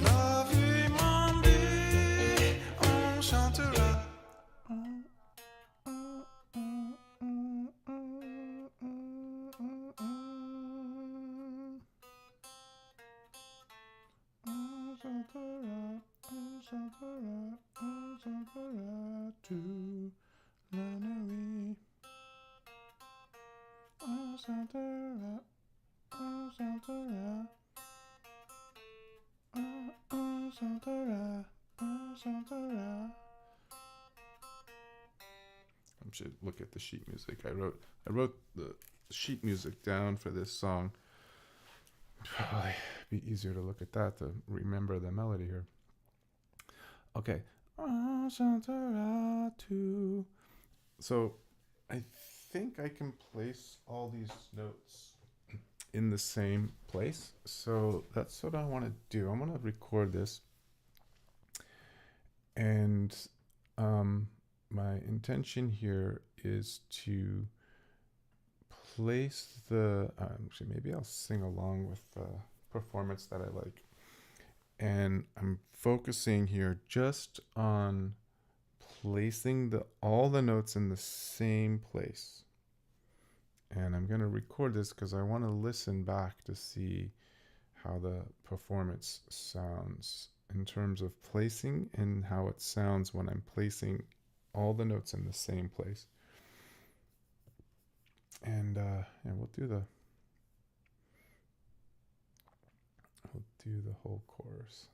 S1: Ave Malmedy, on chantera. On chantera tout la nuit. On chantera, on chantera. On chantera, on chantera. I should look at the sheet music. I wrote the sheet music down for this song. Probably be easier to look at that to remember the melody here. Okay. So I think I can place all these notes in the same place. So that's what I want to do. I want to record this. And my intention here is to place the, actually maybe I'll sing along with the performance that I like. And I'm focusing here just on placing all the notes in the same place. And I'm going to record this because I want to listen back to see how the performance sounds in terms of placing and how it sounds when I'm placing all the notes in the same place. And we'll do the whole chorus.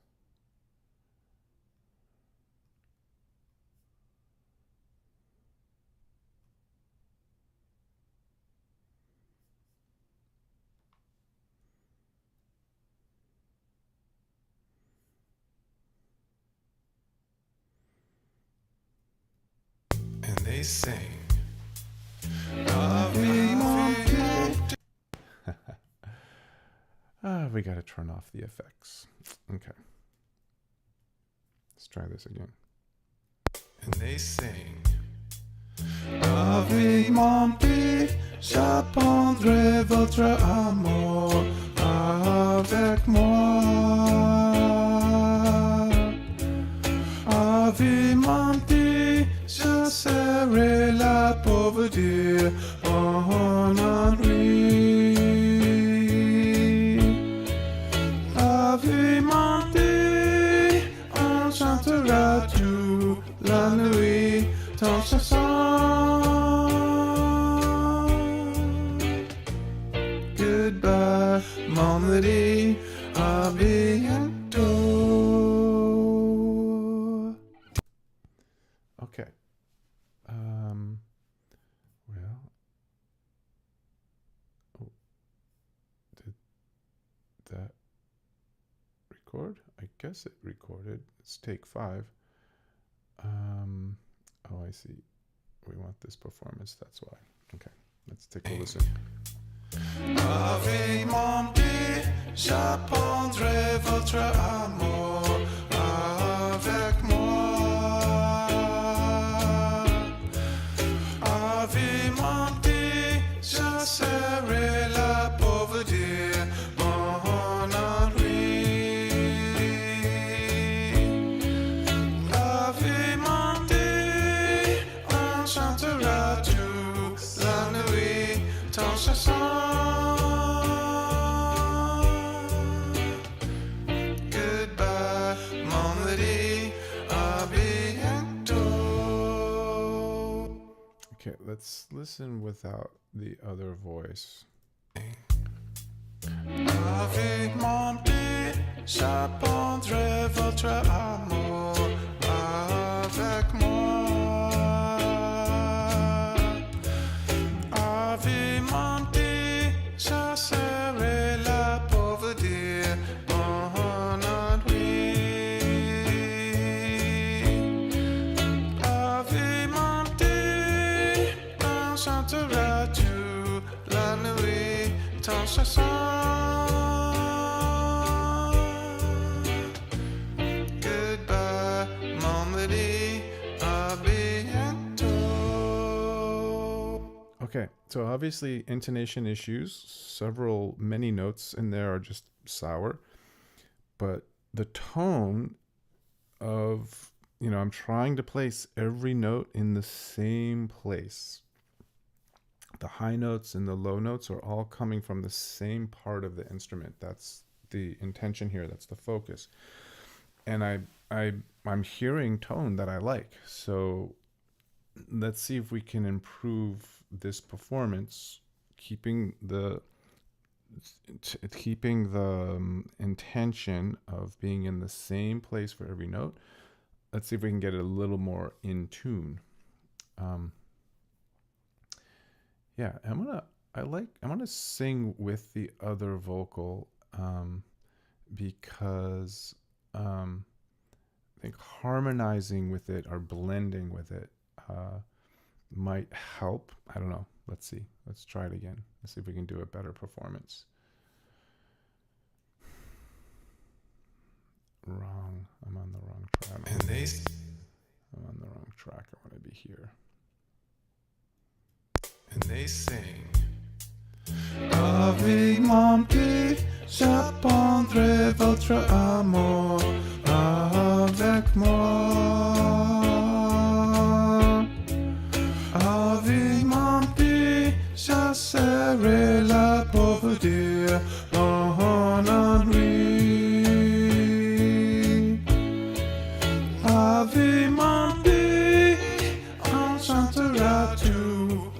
S1: And they sing. We got to turn off the effects. Okay. Let's try this again. And they sing. Ave Malmedy, j'apprendrai votre amour avec moi. Ave Malmedy, je serai là pour vous dire mon ennui. Ave Malmedy, on chantera toute la nuit ton chanson. Goodbye, Malmedy, à bientôt. Okay. Well, did that record? I guess it recorded. It's take 5. Oh, I see. We want this performance, that's why. Okay, let's take a listen. Ave Malmedy, j'apprendrai votre amour avec moi. Ave Malmedy, je serai là pour vous dire mon ennui. Ave Malmedy, on chantera toute la nuit ton chanson. Goodbye, Malmedy, à bientôt. Okay, let's listen without the other voice. Ave Malmedy, j'apprendrai votre amour avec moi. Ave Malmedy, je serai là pour vous dire mon ennui. Ave Malmedy, on chantera toute la nuit ton chanson. Goodbye, Malmedy, à bientôt. Okay, so obviously intonation issues. Many notes in there are just sour. But the tone of, I'm trying to place every note in the same place. The high notes and the low notes are all coming from the same part of the instrument. That's the intention here. That's the focus. And I'm hearing tone that I like. So let's see if we can improve this performance, keeping the intention of being in the same place for every note. Let's see if we can get it a little more in tune. Yeah, I'm gonna sing with the other vocal because I think harmonizing with it or blending with it might help. I don't know. Let's see. Let's try it again. Let's see if we can do a better performance. Wrong. I'm on the wrong track. I'm on the wrong track. I want to be here. And they sing. Ave Malmedy, j'apprendrai votre amour avec moi. Ave Malmedy, je serai là pour vous dire mon ennui.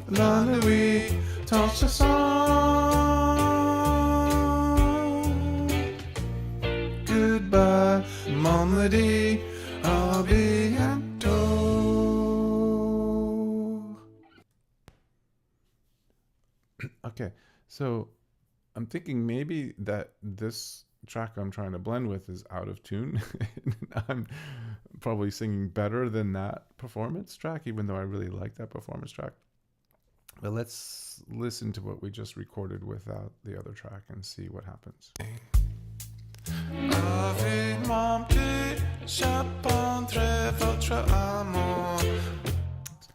S1: la nuit, tant se sent. Goodbye, Malmedy, à bientôt. Okay, so I'm thinking maybe that this track I'm trying to blend with is out of tune. I'm probably singing better than that performance track, even though I really like that performance track. But let's listen to what we just recorded without the other track and see what happens. Avec mon petit j'apprendrai votre amour.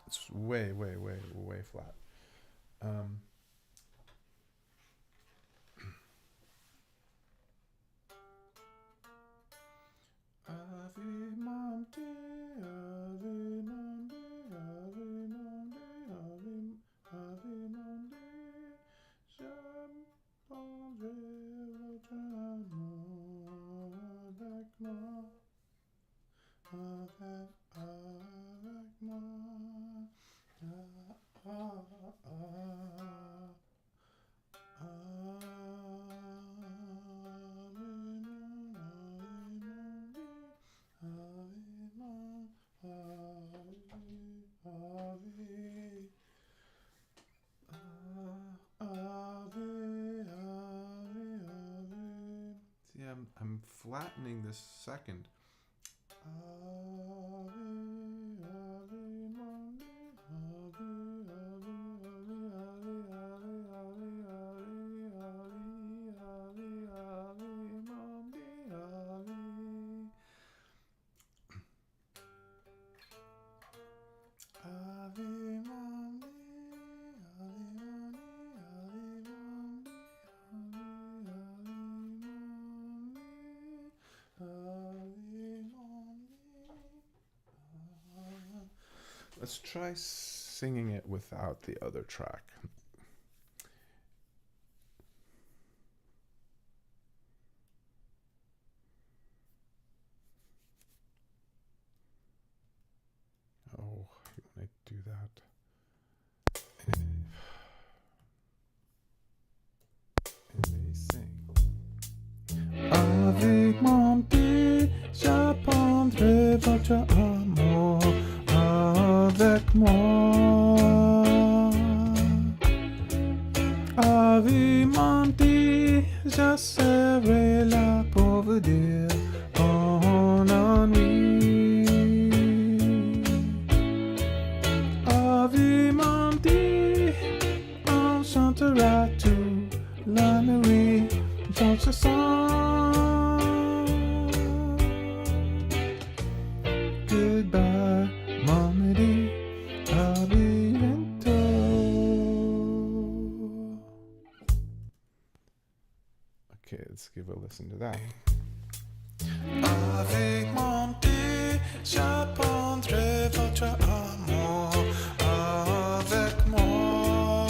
S1: It's way, way, way, way flat. Ave Monte, Ave Monte, Ave Monte, Ave Monte, j'apprendrai votre amour avec moi, avec moi. See, I'm flattening this second. Let's try singing it without the other track. Oh, when I do that. And they sing. Avec mon petit, j'apprendrai votre amour avec moi. Avec mon petit, je serai là pour vous dire mon ennui. Avec mon petit, on chantera toute la nuit dans ce son. Goodbye, Malmedy, à bientôt. Okay, let's give a listen to that. Avec mon petit, j'apprendrai votre amour avec moi.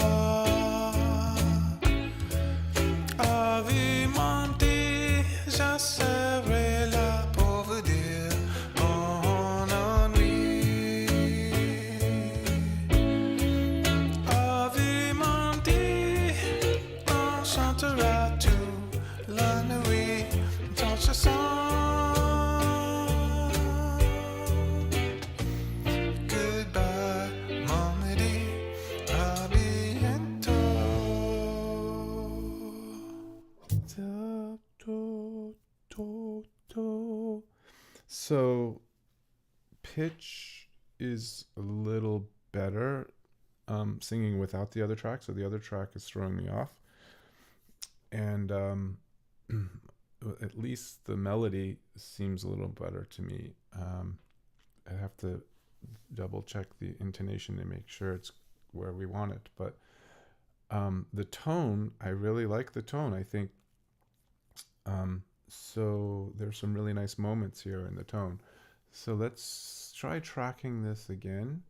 S1: Avec mon petit, je serai là pour vous dire mon ennui. Avec mon petit, on chantera toute la nuit dans ce son. Goodbye, Malmedy, à bientôt. So pitch is a little better singing without the other track. So the other track is throwing me off. And at least the melody seems a little better to me. I have to double check the intonation to make sure it's where we want it. But the tone, I really like the tone. I think so there's some really nice moments here in the tone. So let's try tracking this again.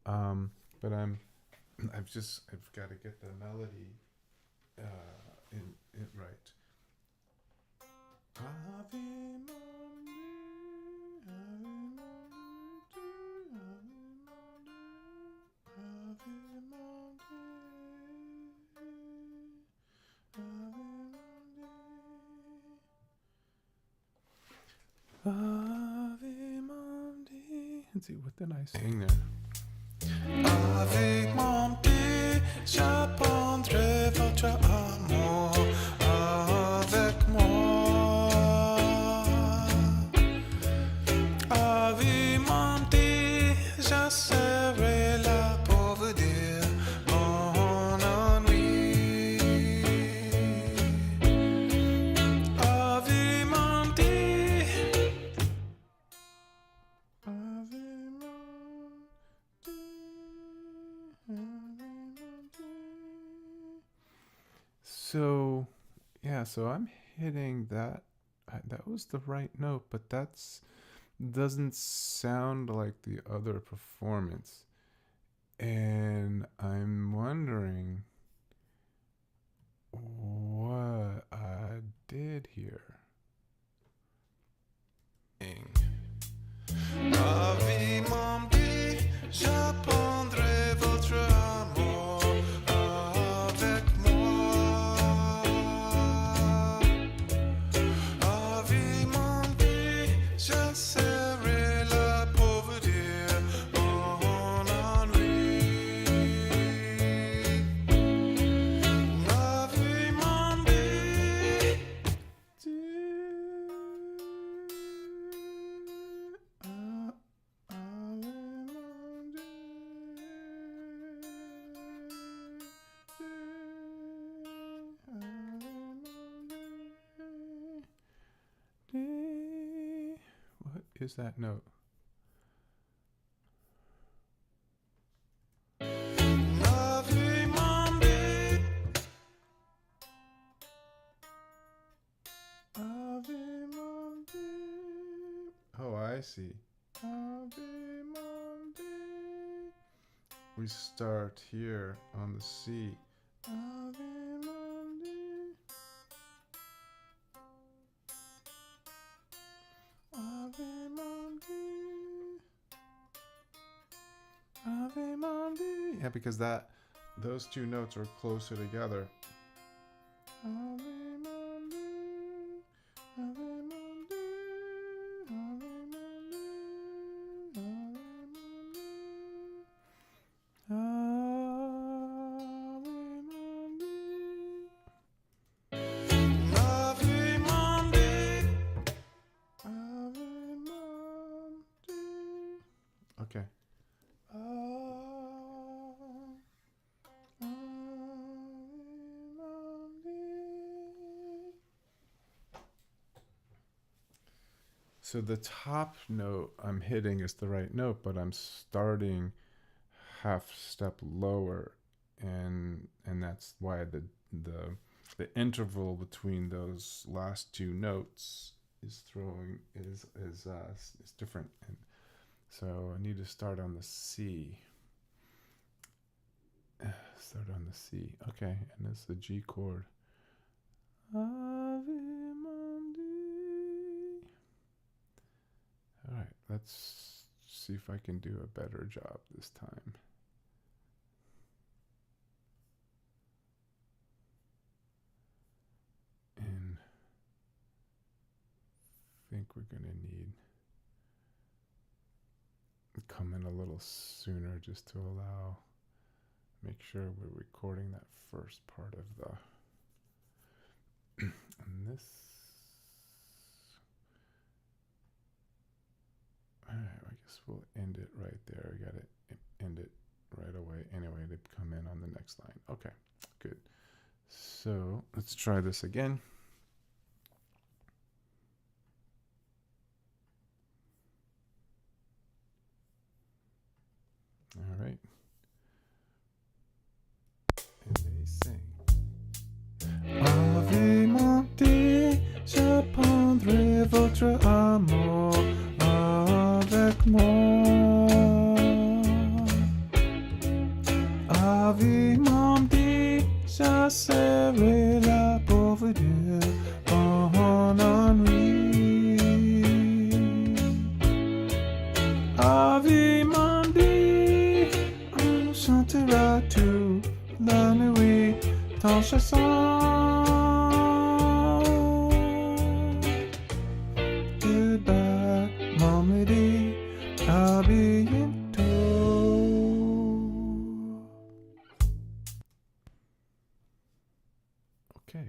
S1: But I've got to get the melody in it right. Ave Monday, Ave Monday, Ave Monday. Ave Malmedy. Let's see, what did I sing there? Ave Malmedy, j'apprendrai votre amour avec moi. Ave Malmedy, je serai là pour vous dire mon ennui. Ave Malmedy, Ave So, yeah, so I'm hitting that. That was the right note, but that's doesn't sound like the other performance. And I'm wondering what I did here. Ave Malmedy, j'apprendrai votre amour avec moi. Ave Malmedy, je serai là pour vous dire mon ennui. Ave Malmedy. What is that note? Ave Malmedy. Ave Malmedy. Oh, I see. Ave Malmedy. We start here on the C. Ave Malmedy. Ave Malmedy. Ave Malmedy. Yeah, because those two notes are closer together. Ave Malmedy. Ave Malmedy. Ave Malmedy. Ave Malmedy. Ave Malmedy. Okay. So the top note I'm hitting is the right note, but I'm starting half step lower, and that's why the interval between those last two notes is different. And so I need to start on the C. Start on the C. Okay, and it's the G chord. Ave Malmedy. All right, let's see if I can do a better job this time. And I think we're going to need come in a little sooner just to make sure we're recording that first part of the and this. All right, I guess we'll end it right there. I got to end it right away anyway to come in on the next line. Okay, good. So let's try this again. All right. And they sing. Ave Malmedy, j'apprendrai votre amour avec moi. Ave Malmedy, je serai là pour vous dire mon ennui. Ave Malmedy, on chantera toute la nuit ton chanson. Goodbye. Okay.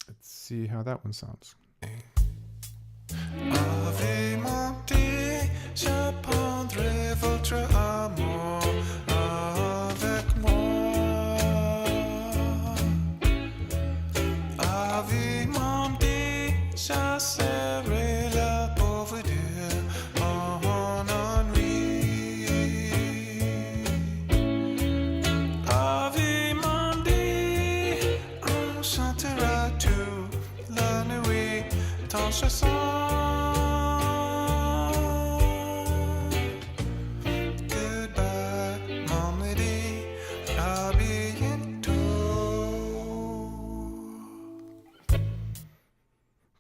S1: Let's see how that one sounds.
S2: Ave Malmedy, je prendrai votre amour avec moi. Ave Malmedy, je serai là pour vous dire mon ennui. Ave Malmedy, on chantera toute la nuit ton chanson. Goodbye, Malmedy, à bientôt.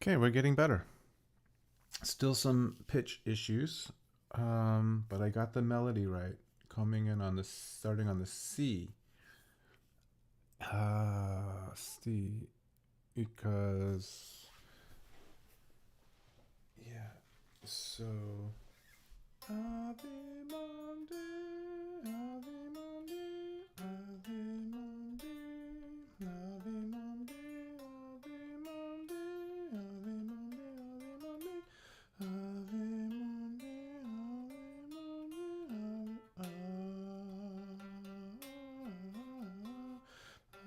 S1: Okay, we're getting better. Still some pitch issues, but I got the melody right. Coming in on the starting on the C. C, because yeah. So Ave Monday, Ave Monday, Ave Monday, Ave Monday, Ave Monday, Ave Monday, Ave Monday,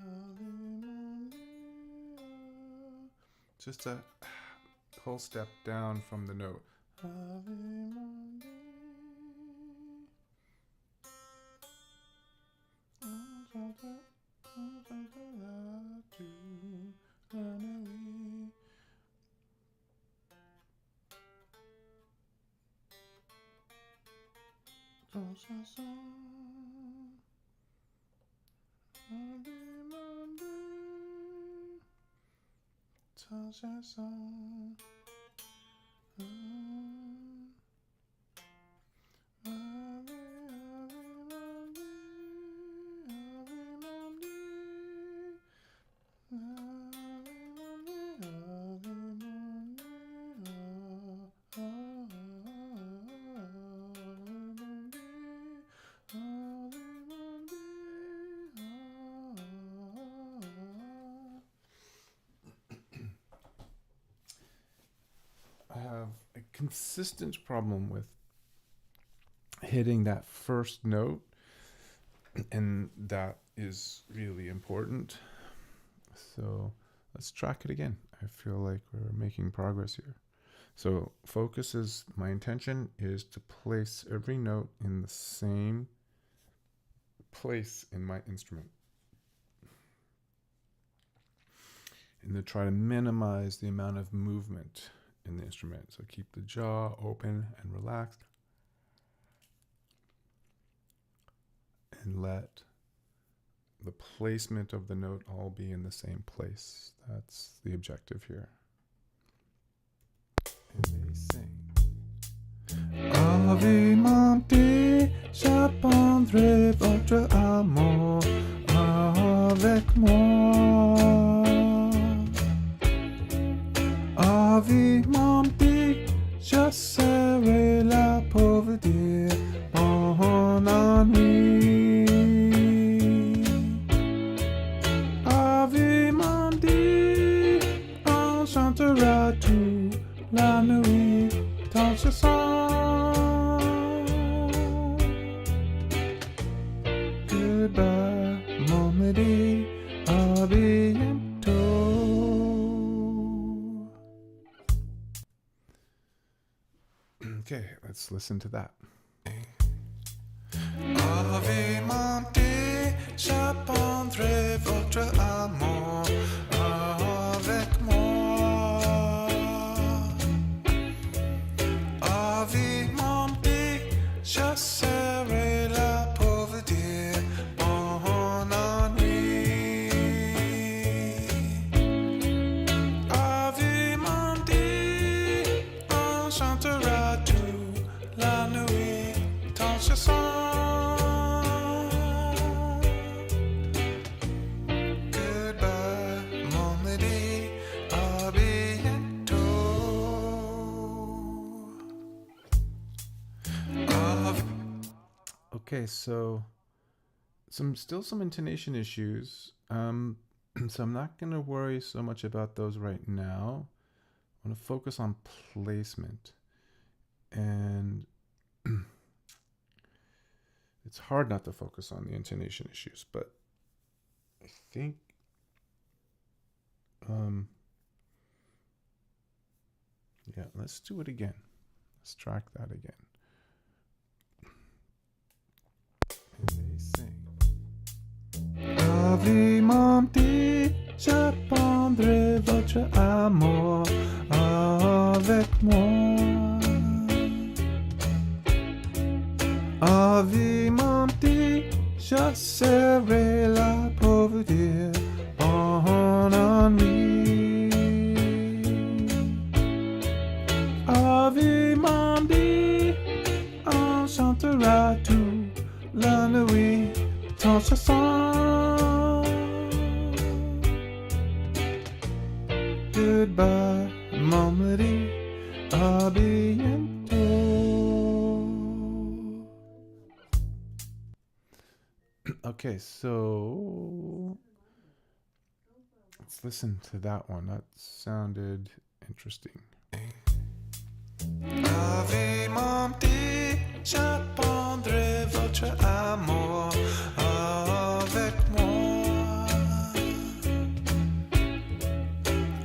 S1: Ave Monday, just a whole step down from the note. Ave Monday. I have a consistent problem with hitting that first note, and that is really important. So let's track it again. I feel like we're making progress here. So focus is, my intention is to place every note in the same place in my instrument, and to try to minimize the amount of movement in the instrument. So keep the jaw open and relaxed, and let the placement of the note all be in the same place. That's the objective here. And they sing.
S2: Ave Malmedy, je prendrai votre amour avec moi. Ave Malmedy, je serai là pour vous dire mon ennui. Ave Malmedy, on chantera toute la nuit ton chanson. Goodbye, Malmedy, à bientôt.
S1: Okay, let's listen to that.
S2: Ave Malmedy, je prendrai votre amour avec moi. Ave Malmedy, je serai là pour vous dire mon ennui. Ave Malmedy, on chantera toute la nuit ton chanson. Goodbye, Malmedy, à bientôt.
S1: Okay, so some intonation issues. So I'm not gonna worry so much about those right now. I want to focus on placement, and it's hard not to focus on the intonation issues, but I think yeah, let's do it again. Let's track that again. And they sing.
S2: Ave Malmedy, je prendrai votre amour avec moi. Ave Malmedy, je serai là pour vous dire bon ennui. Ave Malmedy, on chantera toute la nuit ton chanson. Goodbye, Malmedy, à bientôt.
S1: Okay, so let's listen to that one. That sounded interesting.
S2: Ave Malmedy, je prendrai votre amour avec moi.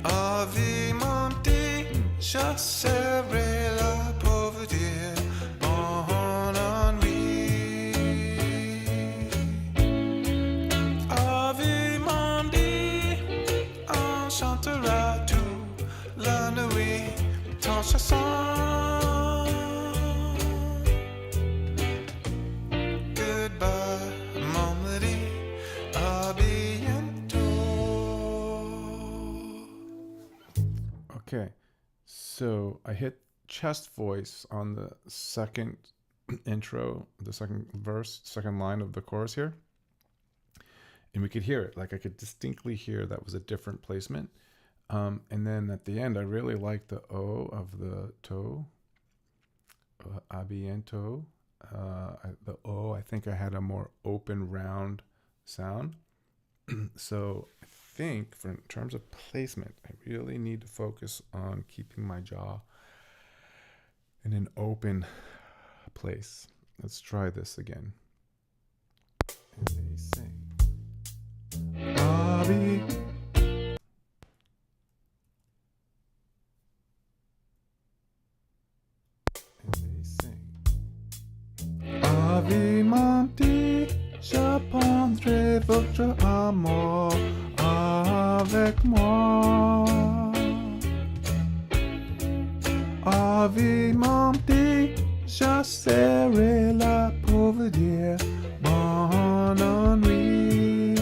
S2: Ave Malmedy, je serai là pour vous dire bon ennui. Ave Malmedy, on chantera toute la nuit ton chanson. Goodbye, Malmedy, à bientôt.
S1: Okay, so I hit chest voice on the second intro, the second verse, second line of the chorus here. And we could hear it. Like I could distinctly hear that was a different placement. And then at the end, I really liked the O of the toe, abiento. The O, I think I had a more open, round sound. So I think in terms of placement, I really need to focus on keeping my jaw in an open place. Let's try this again. And they sing.
S2: Ave,
S1: And they sing.
S2: Ave Malmedy, je prendrai votre amour avec moi. Ave Malmedy, je serai là pour vous dire bon ennui.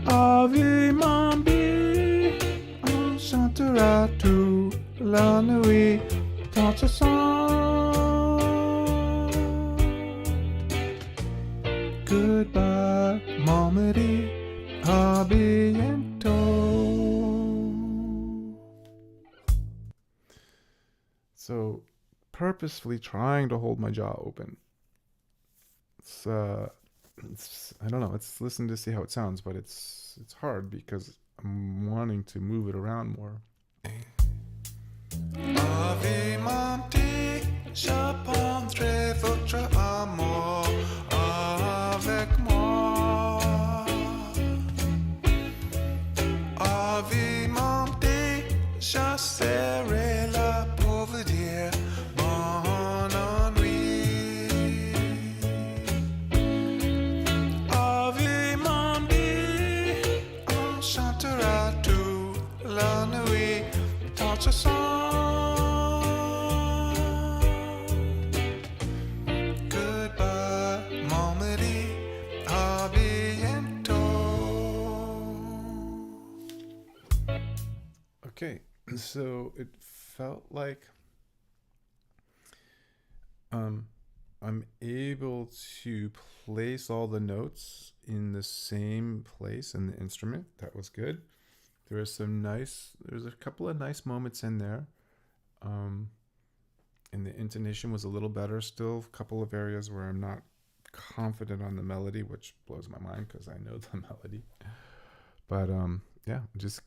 S2: Ave Malmedy, on chantera toute la nuit ton chanson. Goodbye, Malmedy, à bientôt.
S1: So purposefully trying to hold my jaw open. It's I don't know. Let's listen to see how it sounds, but it's hard because I'm wanting to move it around more.
S2: Ave Malmedy, je prendrai votre amour avec moi. Ave Malmedy, je serai là pour vous dire bon ennui. Ave Malmedy, on chantera toute la nuit ton chanson. Goodbye, Malmedy, à bientôt.
S1: Okay, so it felt like I'm able to place all the notes in the same place in the instrument. That was good. There's a couple of nice moments in there. And the intonation was a little better. Still a couple of areas where I'm not confident on the melody, which blows my mind because I know the melody. But yeah, we're just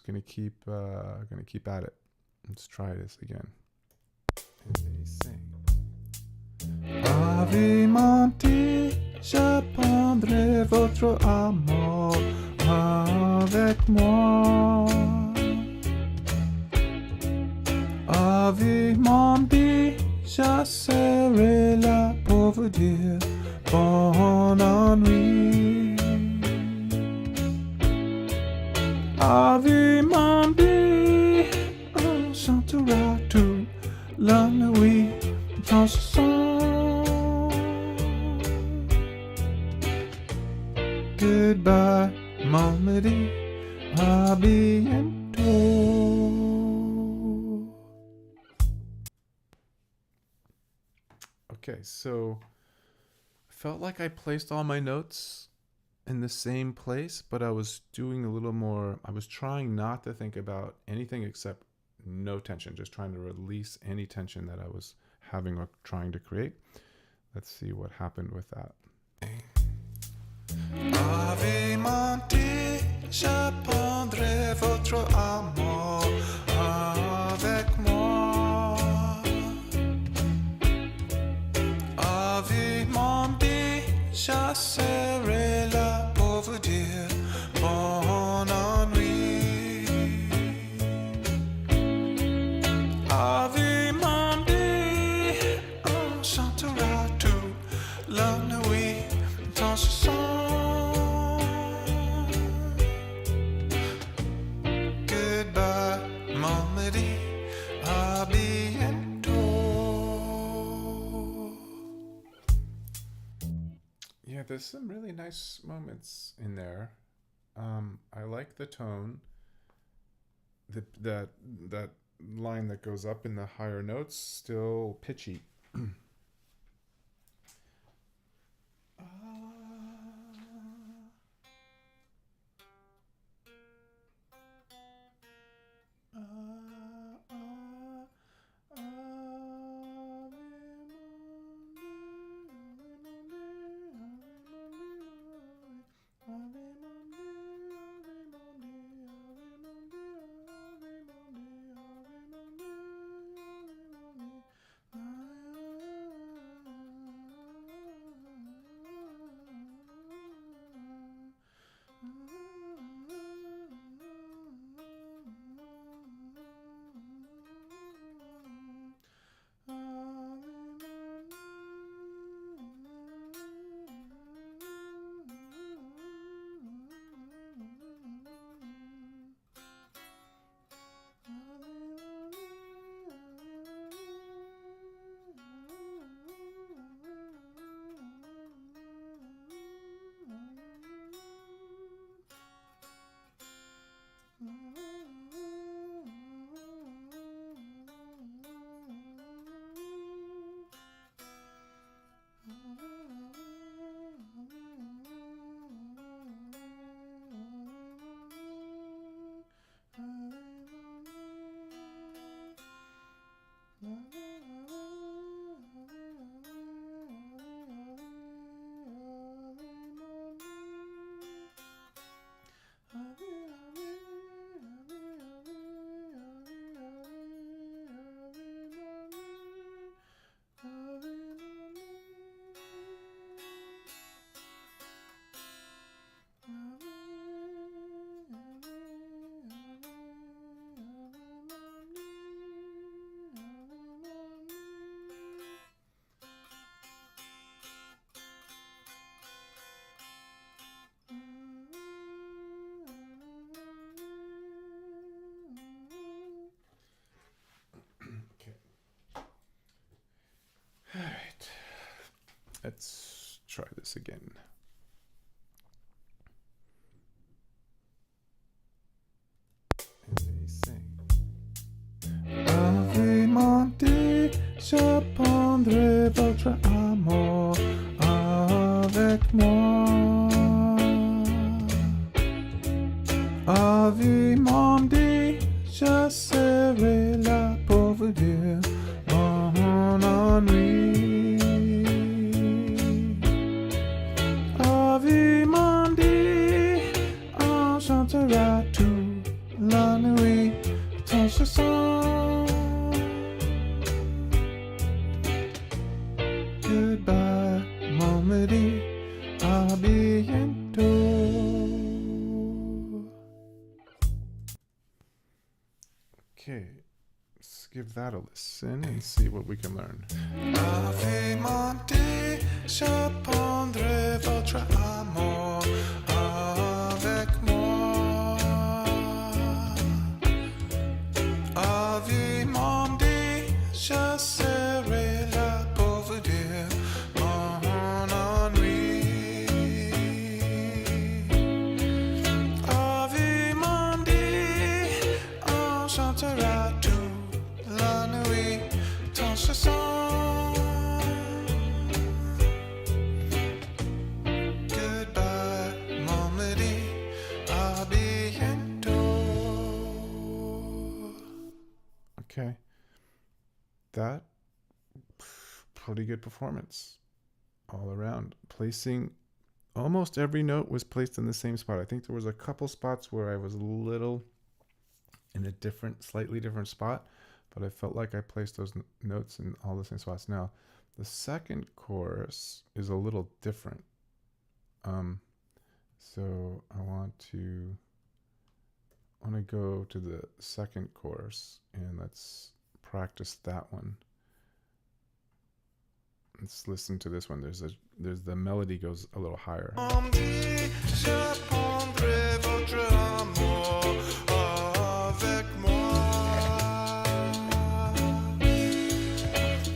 S1: gonna keep at it. Let's try this again. And they sing.
S2: Ave Monty, je prendrai votre amour avec moi. Ave Monty, je serai là pour vous dire bonne nuit. Ave Monty, on chantera toute la nuit dans ce son. Goodbye, Malmedy, à bientôt.
S1: Okay, so I felt like I placed all my notes in the same place, but I was doing a little more. I was trying not to think about anything except no tension, just trying to release any tension that I was having or trying to create. Let's see what happened with that.
S2: Ave Monty, je prendrai votre amour avec moi. Ave Monty, je serai là pour vous dire bonne nuit. Ave Monty, on chantera toute la nuit dans ce son. Malmedy, à bientôt.
S1: Yeah, there's some really nice moments in there. I like the tone. That line that goes up in the higher notes, still pitchy. All right, let's try this again. And they sing.
S2: Ave Monty, je prendrai votre amour avec moi. Ave Monty, je serai là pour vous dire bonne nuit. Malmedy. A bientôt.
S1: Okay, let's give that a listen and see what we can learn.
S2: Ave Malmedy, je prendrai votre amour avec moi. Ave Malmedy, je serai là pour vous dire mon ennui. Ave Malmedy, on chantera toute la nuit ton chanson. Goodbye, Malmedy, à bientôt.
S1: Okay, that pretty good performance all around. Placing almost every note was placed in the same spot. I think there was a couple spots where I was a little in a slightly different spot, but I felt like I placed those notes in all the same spots. Now, the second chorus is a little different. So I want to go to the second chorus and let's practice that one. Let's listen to this one. There's the melody goes a little higher.
S2: Malmedy, je prendrai votre amour avec moi.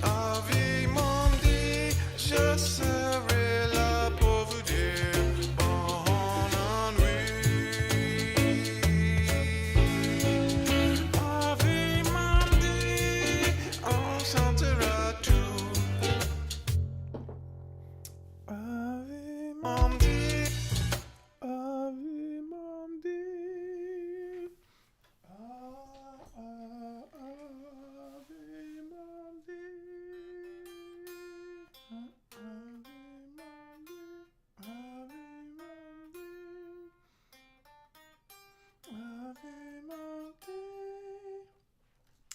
S2: Ave Malmedy, je serai là pour vous dire bon ennui. Ave Malmedy, on chantera tout. Ave Malmedy,
S1: Ave Malmedy.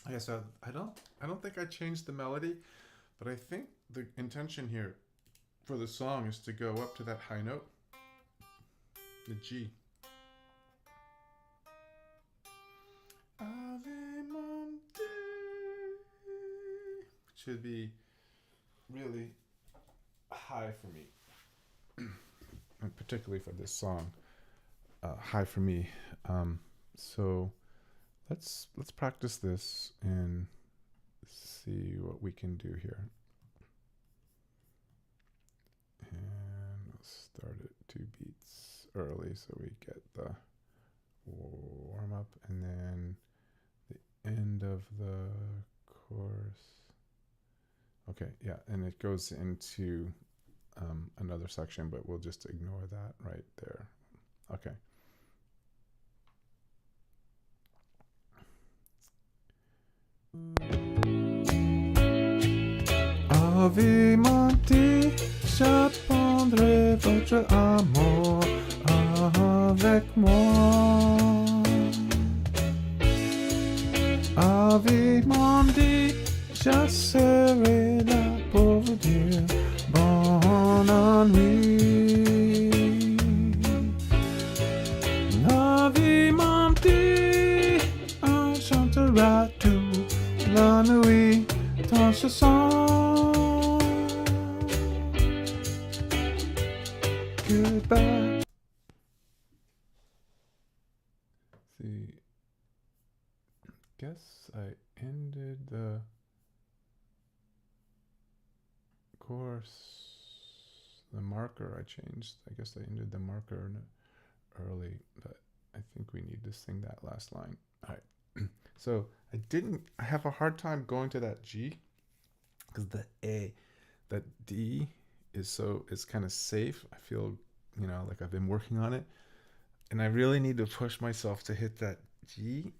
S1: Okay, so I don't think I changed the melody, but I think the intention here for the song is to go up to that high note, the G. Ave Malmedy. It should be really high for me, and particularly for this song, high for me. So let's practice this and see what we can do here. And we'll start it 2 beats early so we get the warm up, and then the end of the chorus. Okay, yeah, and it goes into another section, but we'll just ignore that right there. Okay.
S2: Ave Malmedy, je prendrai votre amour avec moi. Ave Malmedy, je serai là pour vous dire bon ennui. Ave Malmedy, on chantera toute la nuit ton chanson. Goodbye.
S1: See, guess I ended the chorus, the marker I changed. I guess I ended the marker early, but I think we need to sing that last line. All right. So I have a hard time going to that G because that D is kind of safe. I feel, like I've been working on it, and I really need to push myself to hit that G,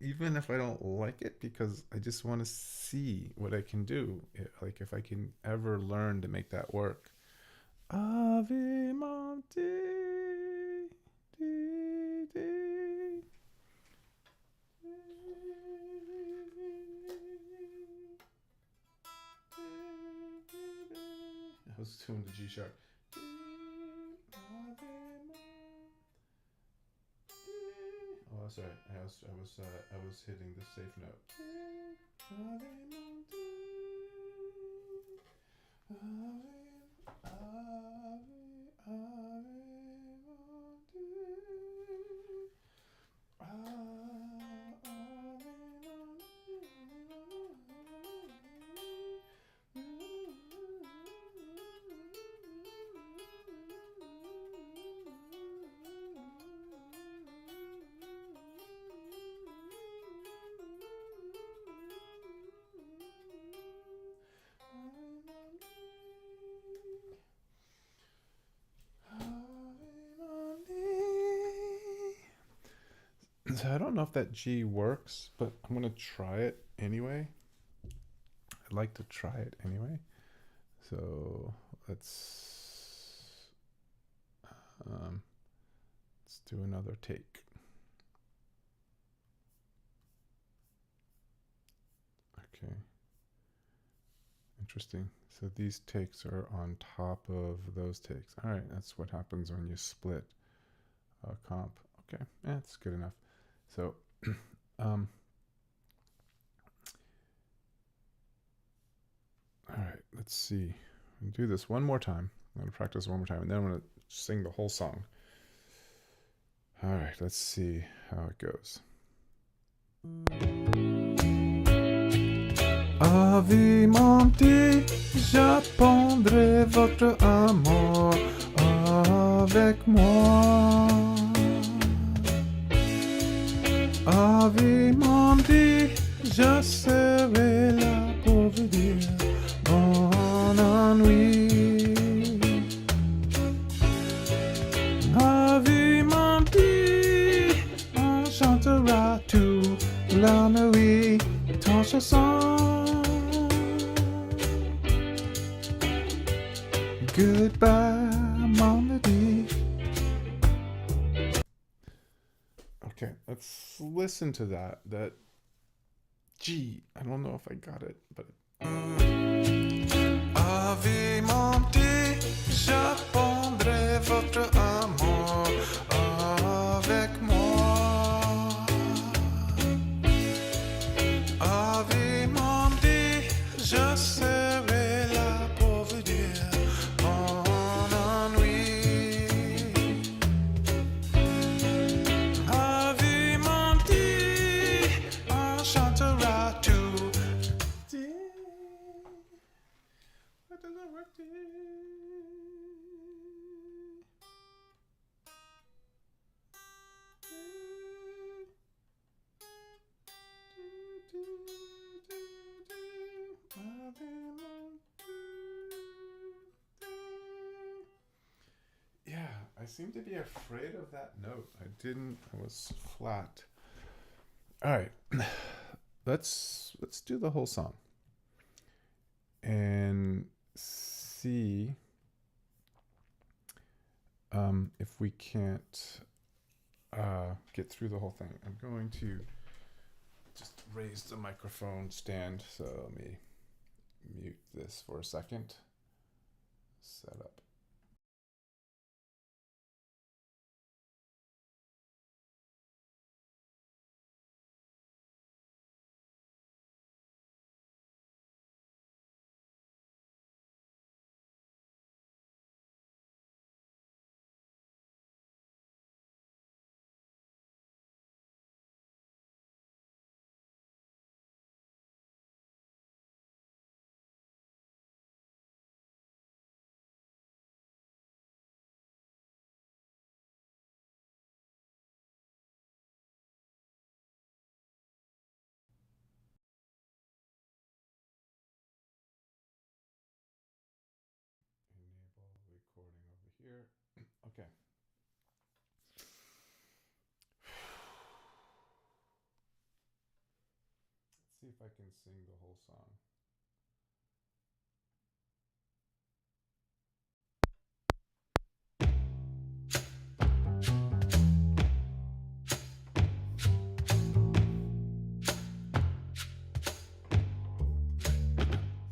S1: even if I don't like it, because I just want to see what I can do. Like if I can ever learn to make that work. Ave Malmedy, dee, dee. I was tuned to G sharp. sorry. I was hitting the safe note. So I don't know if that G works, but I'm gonna try it anyway. I'd like to try it anyway. So let's do another take. Okay. Interesting. So these takes are on top of those takes. All right, that's what happens when you split a comp. Okay, yeah, that's good enough. So, all right, let's see. I'll do this one more time. I'm gonna practice one more time, and then I'm gonna sing the whole song. All right, let's see how it goes.
S2: Avis j'apprendrai votre amour avec moi. Avis je serai là pour vous dire mon ennui. Avis on chantera toute la nuit ton chanson. Goodbye, Malmedy.
S1: Okay, let's listen to that. That G. I don't know if I got it, but.
S2: Ave mon petit, j'apprendrai votre amour avec moi. Ave mon petit, je serai là pour vous dire mon ennui. Ave mon petit, on chantera tout.
S1: That doesn't work. Yeah, I seem to be afraid of that note. I was flat. All right. Let's do the whole song and see if we can't get through the whole thing. I'm going to just raise the microphone stand, so let me mute this for a second. Set up. Enable recording over here. Okay. Let's see if I can sing the whole song.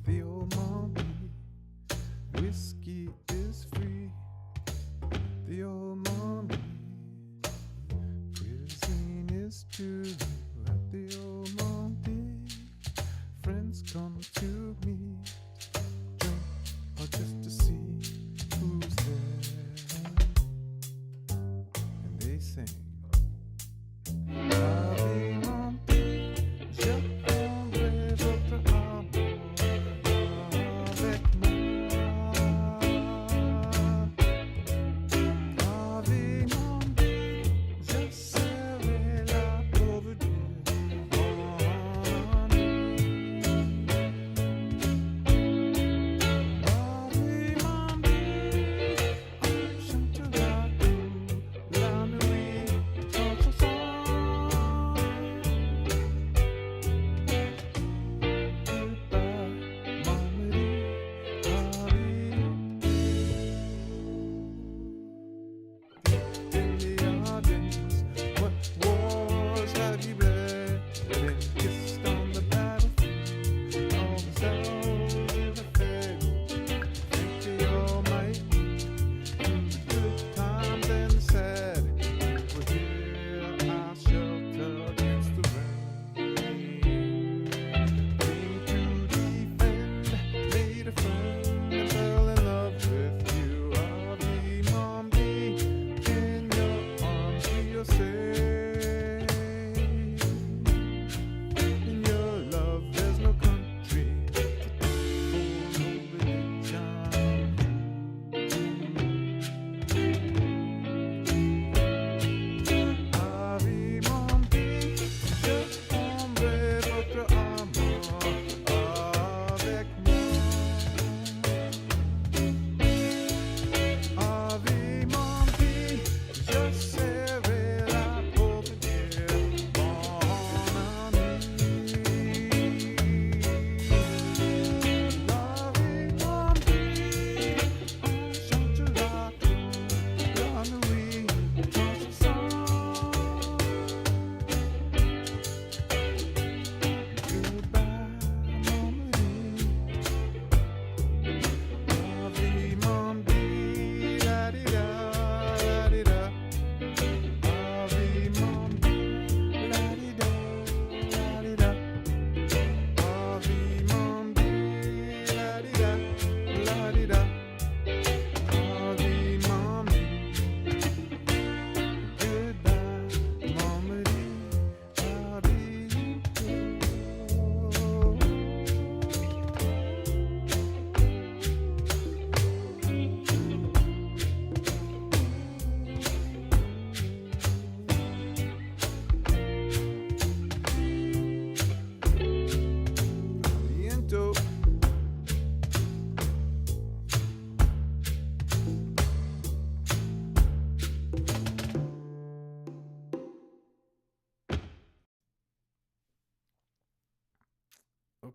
S2: The old Malmedy whiskey is free. The old Malmedy cuisine is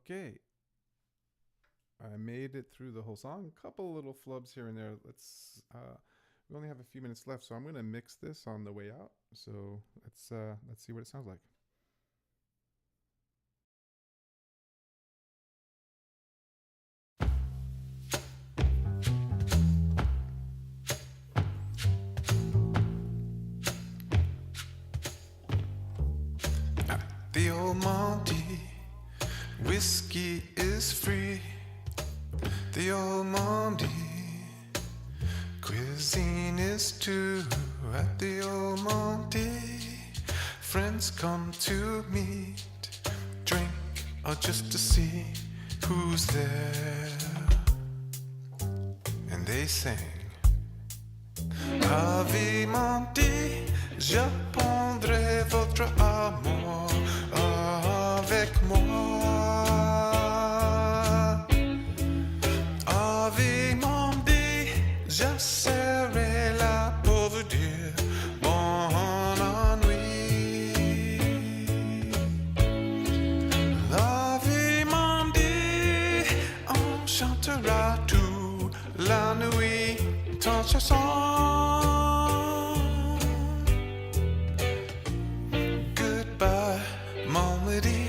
S1: Okay. I made it through the whole song. A couple little flubs here and there. We only have a few minutes left, so I'm going to mix this on the way out. So let's see what it sounds like.
S2: The old Malmedy, whiskey is free. The old Malmedy, cuisine is too. At the old Malmedy, friends come to meet, drink or just to see who's there. And they sing, Ave Malmedy, je prendrai votre amour avec moi. Ave Malmedy, je serai là pour vous dire bon ennui. Ave Malmedy, on chantera toute la nuit ton chanson. Goodbye, Malmedy,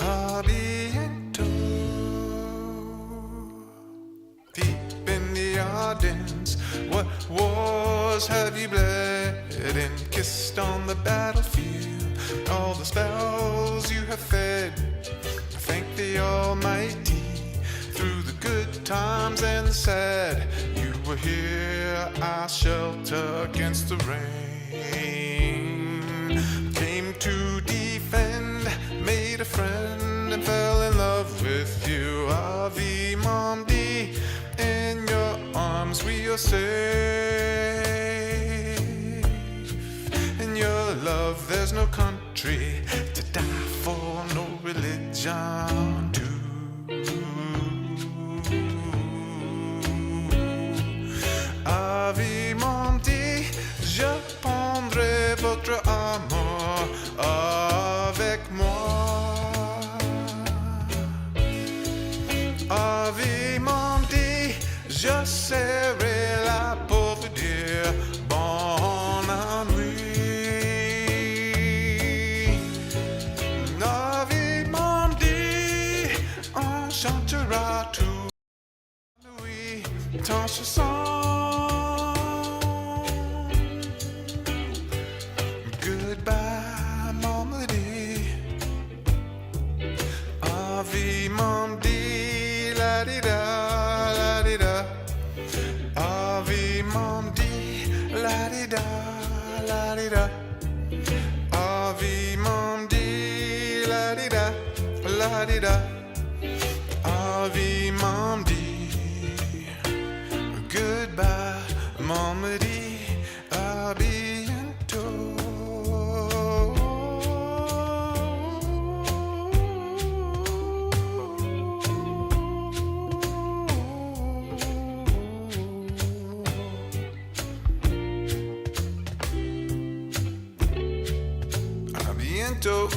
S2: à bientôt. Deep in the Ardennes, what wars have you bled and kissed on the battlefield? All the spells you have fed, thank the Almighty. Through the good times and the sad, you were here, our shelter against the rain. Came to defend, made a friend, and fell in love with you. Ave Malmedy, in your arms we are safe. In your love there's no country to die for, no religion too. Ave Malmedy, je prendrai votre amour avec moi. Ave Malmedy, je serai là pour vous dire bon ennui. Ave Malmedy, on chantera toute la nuit ton chanson. Goodbye, Malmedy. Ave Malmedy, la di da, la di da. Ave Malmedy, la di da, la di da. Ave Malmedy, la di da, la di da. Ave Malmedy. Goodbye, Malmedy, à bientôt. À bientôt.